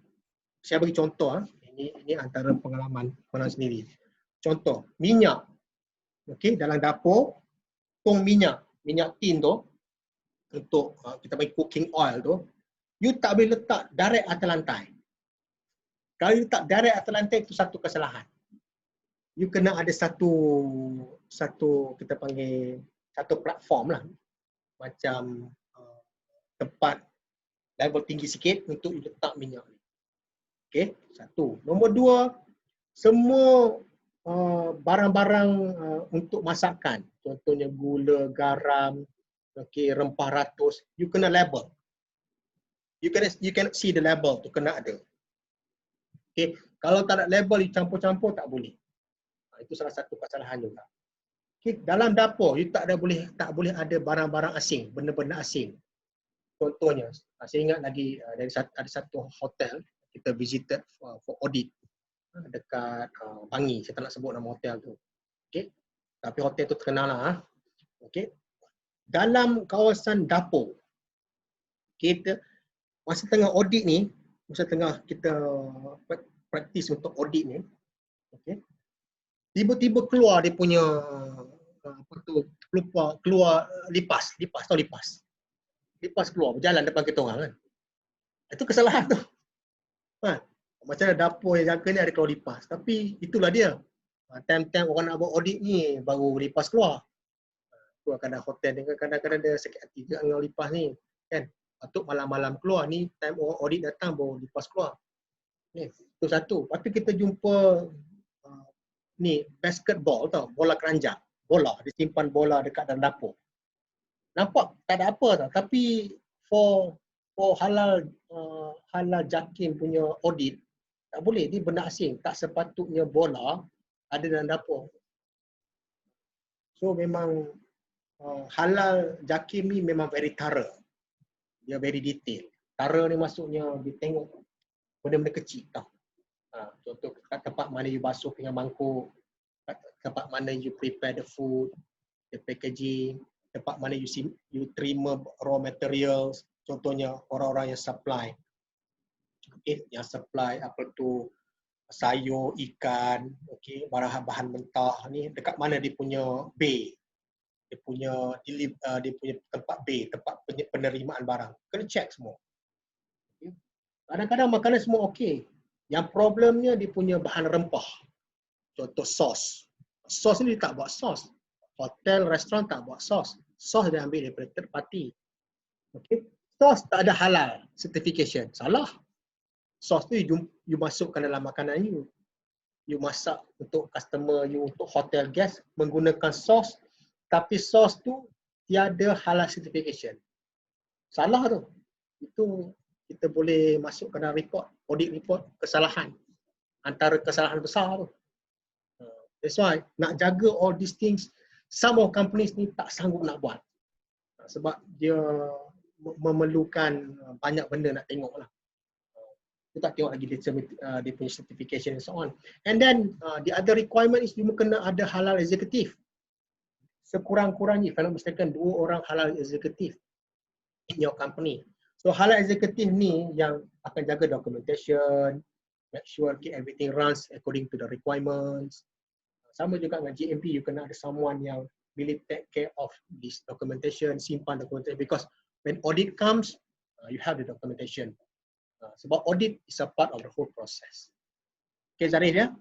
Saya bagi contoh. Ini antara pengalaman orang sendiri. Contoh, minyak. Okay, dalam dapur, tong minyak tin tu, untuk kita bagi cooking oil tu, you tak boleh letak direct atas lantai. Kalau you letak direct atas lantai, itu satu kesalahan. You kena ada satu kita panggil satu platform lah, macam tempat level tinggi sikit untuk you letak minyak ni. Okay, satu. Nombor dua, semua barang-barang untuk masakan, contohnya gula, garam, okay, rempah ratus, you kena label. You can see the label tu, kena ada. Okay, kalau tak ada label, you campur-campur tak boleh. Itu salah satu kesalahan juga. Okay, dalam dapur, you tak boleh ada barang-barang asing, benda-benda asing. Contohnya, saya ingat lagi ada satu hotel kita visited for audit dekat Bangi. Saya tak nak sebut nama hotel tu. Okay. Tapi hotel tu terkenal lah. Okay. Dalam kawasan dapur, kita masa tengah audit ni, masa tengah kita praktis untuk audit ni, okay, tiba-tiba keluar dia punya keluar lipas keluar berjalan depan kita orang kan. Itu kesalahan tu. Macam mana dapur yang jaga ni ada keluar lipas. Tapi itulah dia. Time-time orang nak buat audit ni baru lipas keluar. Tu kadang hotel ni kadang-kadang dia sakit hati juga dengan lipas ni. Kan? Patut malam-malam keluar ni, time orang audit datang baru lipas keluar. Ni, itu satu. Lepas tu kita jumpa ni basketball tau, bola keranjang. Bola, dia simpan bola dekat dalam dapur. Nampak tak ada apa tau. Tapi for halal JAKIM punya audit, tak boleh, dia benda asing. Tak sepatutnya bola ada dalam dapur. So memang halal JAKIM ni memang very thorough. Dia very detail. Thorough ni maksudnya dia tengok benda-benda kecil tau. Contoh kat tempat mana you basuh dengan mangkuk, kat tempat mana you prepare the food, the packaging, tempat mana you terima raw materials, contohnya orang-orang yang supply. Okay, yang supply apa tu sayur, ikan, okay, bahan mentah ni dekat mana dia punya bay, dia punya tempat bay, tempat penerimaan barang. Kena check semua. Okay. Kadang-kadang makanan semua okey. Yang problemnya dia punya bahan rempah. Contoh sos. Sos ni dia tak buat sos. Hotel, restoran tak buat sos. Sos dia ambil daripada third party. Okay. Sos tak ada halal certification. Salah. Sos tu you masukkan dalam makanan you. You masak untuk customer you, untuk hotel guest menggunakan sos, tapi sos tu tiada halal certification. Salah tu. Itu kita boleh masukkan dalam report, audit report, kesalahan. Antara kesalahan besar tu. That's why nak jaga all these things, some of companies ni tak sanggup nak buat. Sebab dia memerlukan banyak benda nak tengok lah. Kita tak tengok lagi dia punya certification and so on. And then the other requirement is you kena ada halal executive. Sekurang-kurangnya, kalau misalkan 2 orang halal executive in your company. So halal executive ni yang akan jaga documentation, make sure everything runs according to the requirements. Sama juga dengan GMP, you kena ada someone yang really take care of this documentation, simpan documentation, because when audit comes, you have the documentation. Sebab audit is a part of the whole process. Okay, Zarif ya?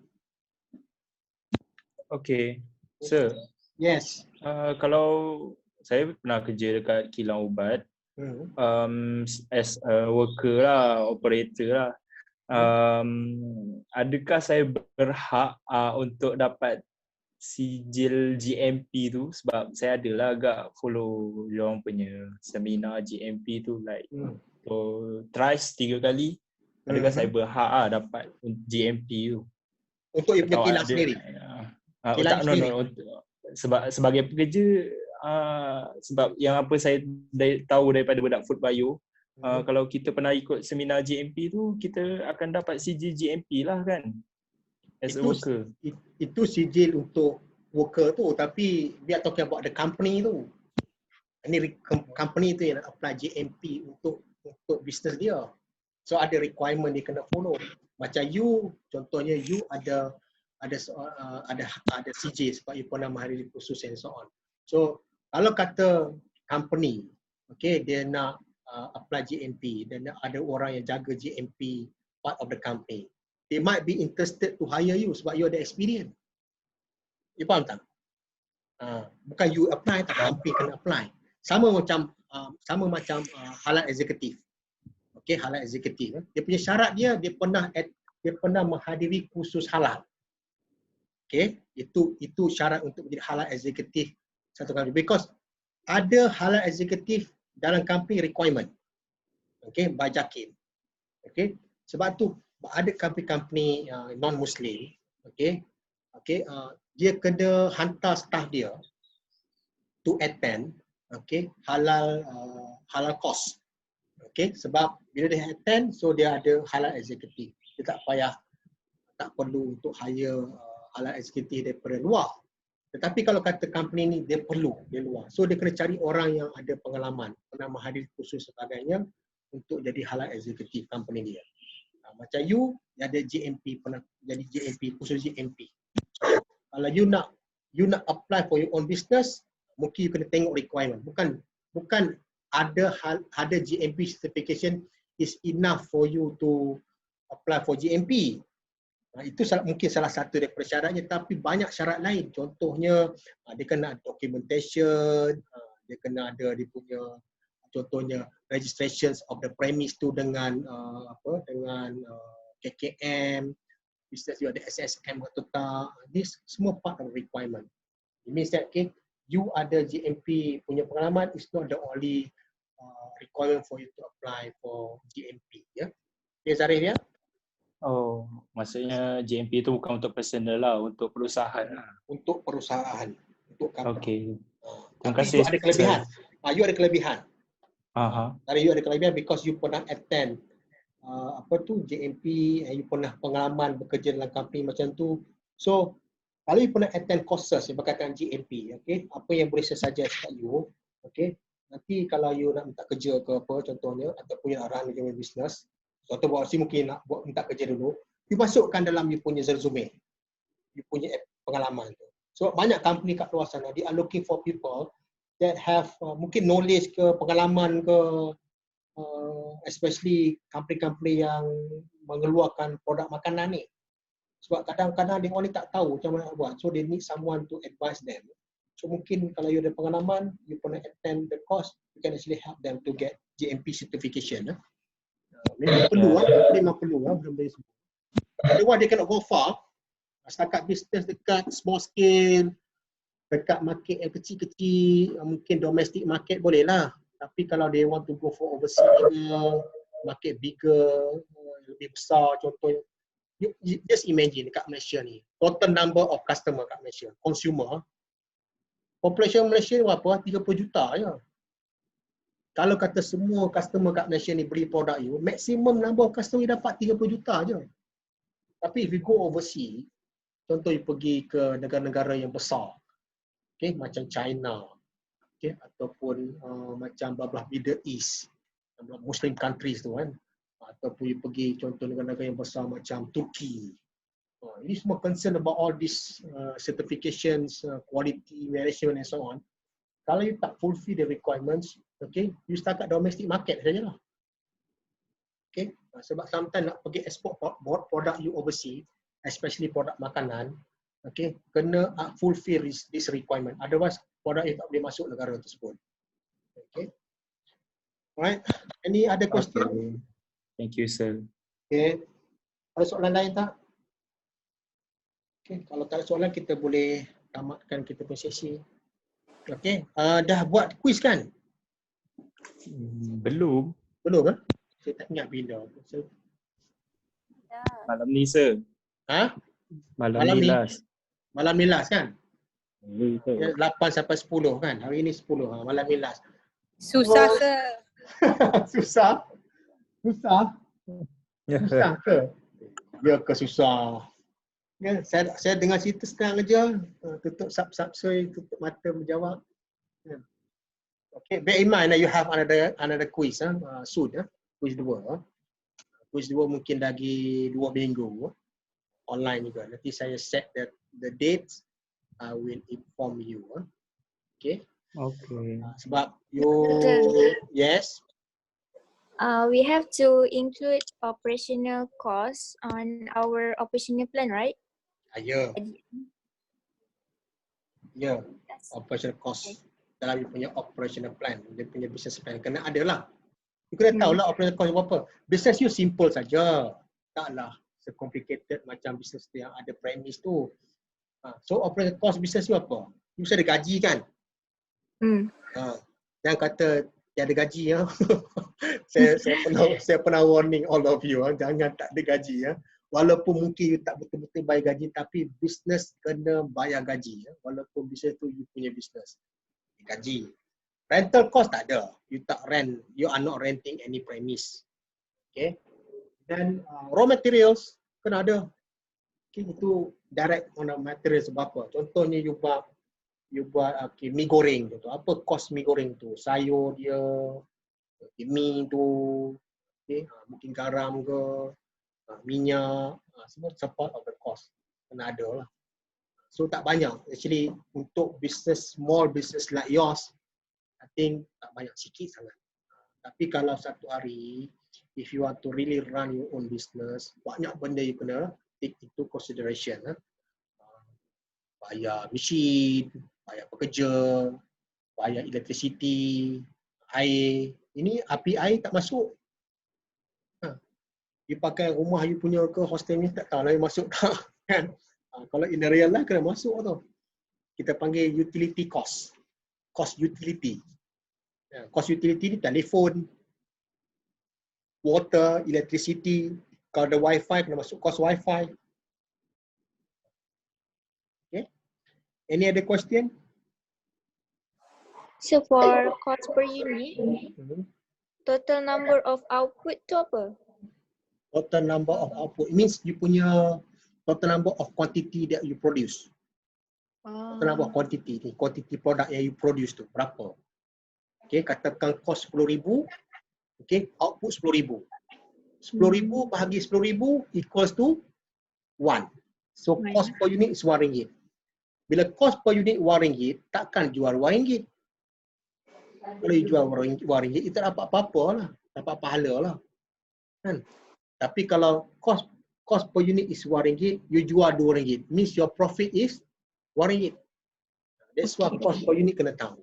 Okay. Sir, Yes. kalau saya pernah kerja dekat kilang ubat, as a worker lah, operator lah. Adakah saya berhak untuk dapat sijil GMP tu sebab saya adalah agak follow diorang punya seminar GMP tu like thrice 3 kali. Adakah saya berhak dapat GMP tu? Untuk you punya Atau kilang ada sendiri? tak, no, sebagai pekerja, sebab yang apa saya tahu daripada budak food bio, kalau kita pernah ikut seminar GMP tu, kita akan dapat sijil GMP lah kan, as a worker. Itu sijil untuk worker tu, tapi we are talking about the company tu. Ini company tu yang nak apply GMP untuk business dia. So ada requirement dia kena follow. Macam you, contohnya you ada CJ sebab you pernah menghadiri kursus and so on. So kalau kata company, okay, dia nak apply GMP dan ada orang yang jaga GMP part of the company, they might be interested to hire you sebab you ada experience. You faham tak? Bukan you apply, tapi company kena apply. Sama macam halal eksekutif. Okay, halal eksekutif. Dia punya syarat dia pernah menghadiri kursus halal. Okay, itu syarat untuk menjadi halal eksekutif satu company. Because ada halal eksekutif dalam company requirement. Okay, bajakin. Okay, sebab tu ada company non-Muslim. Okay, dia kena hantar staff dia to attend halal course. Okay, sebab bila dia attend, so dia ada halal eksekutif. Dia tak perlu untuk hire halal eksekutif daripada luar. Tetapi kalau kata company ni dia perlu dia luar. So dia kena cari orang yang ada pengalaman, pernah menghadiri kursus sebagainya untuk jadi halal eksekutif company dia. Macam you ada GMP, pernah jadi GMP, kursus GMP. Kalau you nak apply for your own business, mungkin you kena tengok requirement. Bukan ada GMP certification is enough for you to apply for GMP. Itu mungkin salah satu daripada syaratnya, tapi banyak syarat lain. Contohnya dia kena ada documentation, dia kena ada dia punya contohnya registrations of the premise tu dengan KKM, business you ada SSM atau tak. This semua part of requirement. It means that you ada GMP punya pengalaman is not the only requirement for you to apply for GMP. Ya, okay, Zarif ya. Oh, maksudnya GMP tu bukan untuk personal lah, untuk perusahaan lah. Untuk perusahaan, untuk company. Okay. Terima Tapi kasih. you ada kelebihan. You ada kelebihan. Dari you ada kelebihan because you pernah attend GMP, you pernah pengalaman bekerja dalam company macam tu. So kalau you pernah attend courses yang berkaitan GMP, okay, apa yang boleh saya suggest kat you, okay, nanti kalau you nak minta kerja ke apa contohnya, ataupun you nak run your business, contoh buat mungkin nak buat minta kerja dulu, you masukkan dalam you punya resume, you punya pengalaman tu. So banyak company kat luar sana, they are looking for people that have mungkin knowledge ke, pengalaman ke, especially company-company yang mengeluarkan produk makanan ni. Sebab kadang-kadang dia orang ni tak tahu macam mana nak buat. So they need someone to advise them. So mungkin kalau you ada pengalaman, you pernah attend the course, you can actually help them to get GMP certification. Memang perlu benda-benda semua. Otherwise they cannot go far. Setakat business dekat small scale, dekat market yang kecil-kecil, mungkin domestic market boleh lah. Tapi kalau they want to go for overseas market bigger, lebih besar, contohnya, you just imagine dekat Malaysia ni, total number of customer kat Malaysia, consumer, population Malaysia berapa? 30 juta je. Kalau kata semua customer kat Malaysia ni beli produk you, maximum number of customer you dapat 30 juta je. Tapi if you go overseas, contoh you pergi ke negara-negara yang besar, okay, macam China, okay, ataupun macam belah Middle East, Muslim countries tu kan, ataupun you pergi contoh negara-negara yang besar macam Turki. Ini semua concern about all these certifications, quality management and so on. Kalau you tak fulfill the requirements, okay, you start kat domestic market sajalah. Okay, sebab sometimes nak pergi export produk you overseas, especially produk makanan, okay, kena fulfill this requirement. Otherwise, produk you tak boleh masuk negara tersebut. Okay. Alright, any other question? Okay. Thank you, sir. Okay, ada soalan lain tak? Okay, kalau tak ada soalan kita boleh tamatkan kita punya sesi. Okey, dah buat quiz kan? Belum. Belum Saya tak ingat bila. Malam ni sir. Malam Malam ni ni? last. Malam ni last kan? Ya, sir. 8 sampai 10 kan? Hari ni 10. Malam ni last. Susah ke? Susah? Susah ke? Ya ke susah? Ya, saya dengar cerita senang aja. Tutup sub-subscribe, tutup mata menjawab. Ya. Okay, bear in mind you have another quiz soon. Quiz 2. Quiz 2 mungkin lagi 2 minggu. Online juga. Nanti saya set the dates. I will inform you. Okay. Okay. Sebab you, yes. We have to include operational costs on our operational plan, right? Ya. Ya. Operational cost. Dalam you punya operational plan. Dia punya business plan. Kena ada lah. You kena tahu lah operational cost apa. Business you simple saja. Taklah se-complicated macam business yang ada premise tu. So operational cost business you apa? You mesti ada gaji kan? Jangan kata tiada gaji ya. saya pernah warning all of you jangan tak ada gaji ya. Walaupun mungkin you tak betul-betul bayar gaji tapi business kena bayar gaji ya. Walaupun business tu you punya business. Gaji. Rental cost tak ada. You tak rent, you are not renting any premise. Okay. Dan raw materials kena ada. Okay, itu direct on the materials apa. Contohnya you buat mi goreng tu. Apa cost mi goreng tu? Sayur dia, mi tu, okay, mungkin garam ke, minyak, semua support of the cost. Kena ada lah. So tak banyak. Actually untuk business, small business like yours, I think tak banyak, sikit sangat. Tapi kalau satu hari, if you want to really run your own business, banyak benda you kena take into consideration. Bayar mesin, bayar pekerja, bayar electricity, air. Ini api air tak masuk. You pakai rumah you punya ke hostel ni tak tahu lah you masuk tak. Kan? Kalau in the real life kena masuk tu. Kita panggil utility cost. Cost utility. Cost utility ni telefon, water, electricity. Kalau ada wifi kena masuk cost wifi. Okay. Any other question? So for cost per unit, total number of output tu apa? Total number of output. It means you punya total number of quantity that you produce. Total number of quantity ni, quantity product yang you produce tu berapa? Okay, katakan cost 10,000, okay, output 10,000. 10,000 bahagi 10,000 equals to 1. So cost per unit is RM1. Bila cost per unit RM1, takkan jual RM1. Kalau you jual RM1, you tak dapat apa-apa lah. Dapat pahala lah. Kan? Tapi kalau cost per unit is RM1, you jual RM2. Means your profit is RM1. That's why cost per unit kena tahu.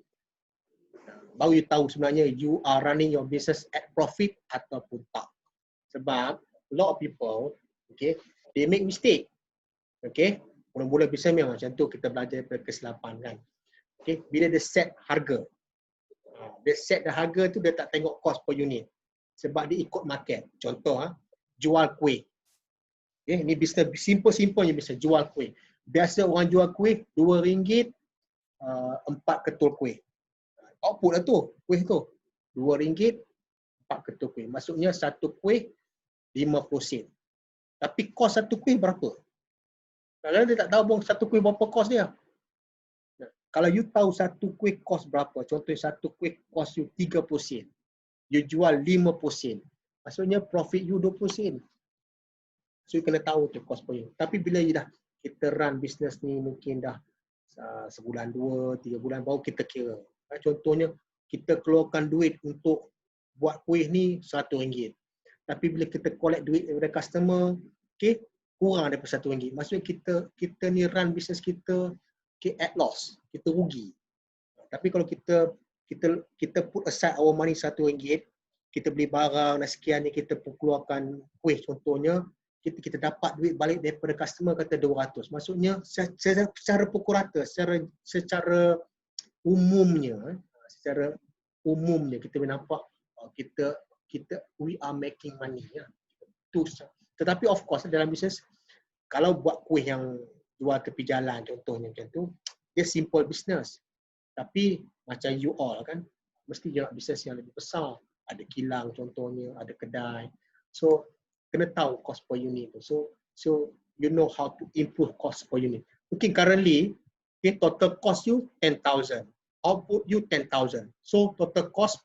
Baru you tahu sebenarnya you are running your business at profit ataupun tak. Sebab a lot of people, okay, they make mistake. Okay, mula-mula business memang macam tu, kita belajar daripada kesilapan kan. Okay, bila dia set harga. Dia set the harga tu dia tak tengok cost per unit. Sebab dia ikut market. Contoh jual kuih. Okay, ni bisnes simple-simplenya bisnes jual kuih. Biasa orang jual kuih RM2 4 ketul kuih. Output lah tu, kuih tu. RM2 4 ketul kuih. Maksudnya satu kuih 50 sen. Tapi kos satu kuih berapa? Kadang-kadang dia tak tahu pun satu kuih berapa kos dia. Kalau you tahu satu kuih kos berapa, contohnya satu kuih kos you 30 sen. You jual 50 sen. Maksudnya profit you 20 sen. So you kena tahu tu kos per unit. Tapi bila you dah kita run business ni mungkin dah sebulan, 2-3 bulan baru kita kira. Contohnya kita keluarkan duit untuk buat kuih ni RM100. Tapi bila kita collect duit daripada customer, okay, kurang daripada RM1. Maksudnya kita ni run business kita okay, at loss, kita rugi. Tapi kalau kita put aside our money RM1, kita beli barang dan sekian ni kita keluarkan kuih contohnya, kita dapat duit balik daripada customer kata 200. Maksudnya secara pukul rata, secara umumnya kita boleh nampak kita we are making money ya. Tetapi of course dalam bisnes kalau buat kuih yang jual tepi jalan contohnya macam tu, dia simple business. Tapi macam you all kan, mesti je nak bisnes yang lebih besar. Ada kilang contohnya, ada kedai. So kena tahu cost per unit tu. So you know how to improve cost per unit. Mungkin currently total cost you 10,000, output you 10,000. So total cost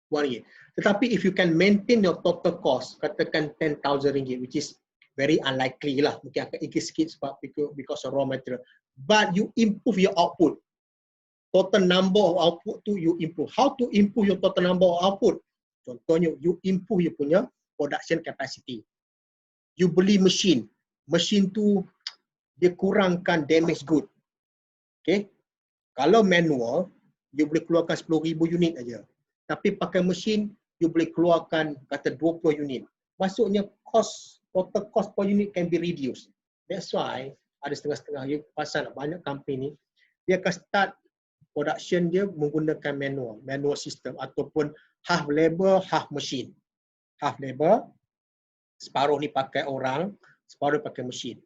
RM1. Tetapi if you can maintain your total cost, katakan RM10,000, which is very unlikely lah. Mungkin akan increase sikit sebab because of raw material. But you improve your output. Total number of output tu you improve. How to improve your total number of output? Contohnya, you improve you punya production capacity. You beli mesin. Mesin tu dia kurangkan damage good. Okay? Kalau manual, you boleh keluarkan 10,000 unit aja. Tapi pakai mesin, you boleh keluarkan kata 20 unit. Maksudnya total cost per unit can be reduced. That's why ada setengah-setengah. You pasal banyak company ni, dia akan start production dia menggunakan manual system ataupun half labor, half machine. Half labor, separuh ni pakai orang, separuh pakai mesin.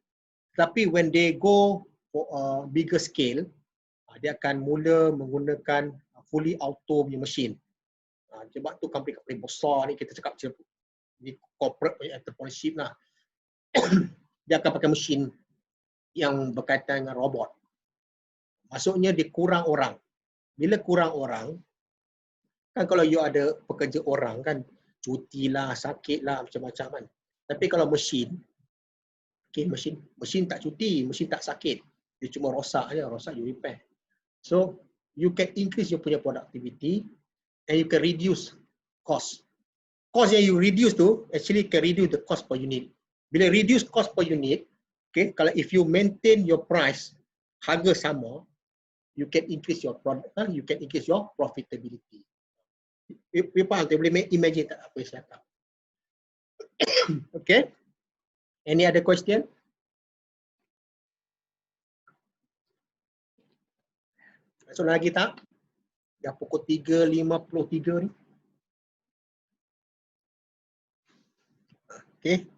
Tapi when they go for a bigger scale, dia akan mula menggunakan fully auto punya mesin. Sebab tu company-company besar ni, kita cakap ni corporate entrepreneurship lah. Dia akan pakai mesin yang berkaitan dengan robot. Maksudnya dia kurang orang. Bila kurang orang, kan kalau you ada pekerja orang kan, cuti lah, sakit lah, macam-macam kan. Tapi kalau mesin, mesin tak cuti, mesin tak sakit. Dia cuma rosak je, rosak you repair. So, you can increase your punya productivity and you can reduce cost. Cost yang you reduce tu, actually can reduce the cost per unit. Bila reduce cost per unit, kalau if you maintain your price, harga sama, you can increase your product, you can increase your profitability. You faham? You boleh imagine tak apa yang saya cakap. Okay? Any other question? So lagi tak? Dah pukul 3.53 ni. Okay.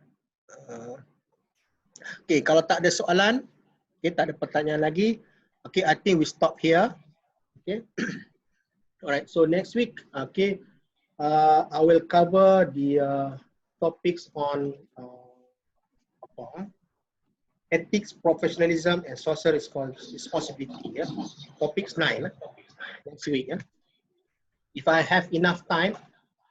Okay, kalau tak ada soalan, tak ada pertanyaan lagi. Okay, I think we stop here. Okay. Alright, so next week, okay, I will cover the topics on ethics, professionalism, and social responsibility. Yeah? Topics 9 next week. Yeah? If I have enough time,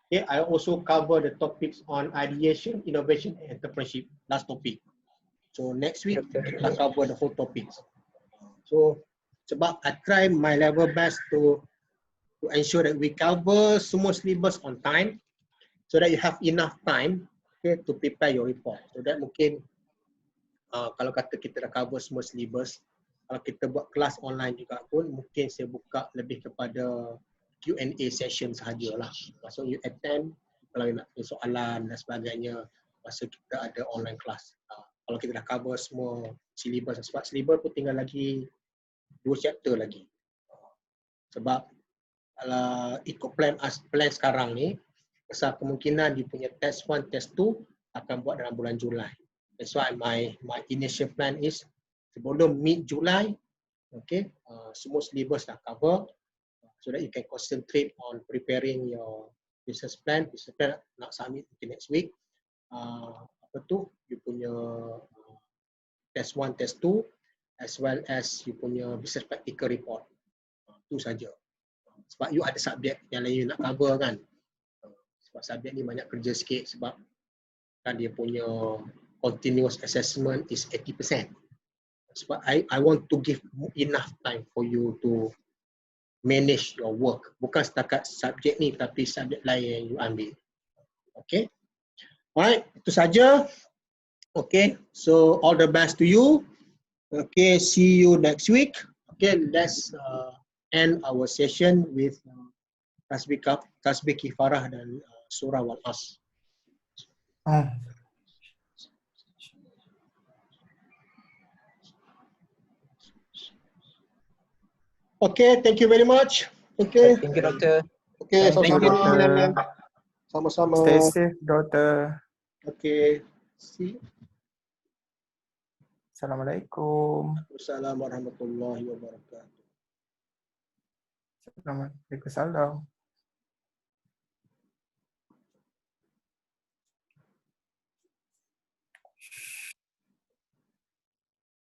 okay, I also cover the topics on ideation, innovation, and entrepreneurship. Last topic. So next week, kita cover the whole topics. So sebab I try my level best to ensure that we cover semua syllabus on time, so that you have enough time, okay, to prepare your report. So that mungkin kalau kata kita dah cover semua syllabus, kalau kita buat kelas online juga pun, mungkin saya buka lebih kepada Q&A session sahajalah. Maksud you attend, kalau you nak tanya soalan dan sebagainya, masa kita ada online class. Kalau kita dah cover semua syllabus, sebab syllabus pun tinggal lagi 2 chapter lagi. Sebab kalau ikut plan sekarang ni, besar kemungkinan dia punya test 1, test 2 akan buat dalam bulan Julai. That's why my initial plan is sebelum mid-Julai, okay, semua syllabus dah cover, so that you can concentrate on preparing your business plan. Business plan nak submit next week. You punya test 1, test 2, as well as you punya business practical report. Itu saja. Sebab you ada subjek yang lain you nak cover kan. Sebab subjek ni banyak kerja sikit sebab kan dia punya continuous assessment is 80%. Sebab I want to give enough time for you to manage your work. Bukan setakat subjek ni tapi subjek lain yang you ambil. Okay. Alright, itu saja. Okay, so all the best to you. Okay, see you next week. Okay, let's end our session with tasbih kifarah dan surah wal as. Okay, thank you very much. Okay, Thank you, Doktor. okay, Thank you, sama-sama. Sama-sama. Stay safe, daughter. Okay, see. Assalamualaikum. Wassalamualaikum warahmatullahi wabarakatuh. Waalaikumsalam.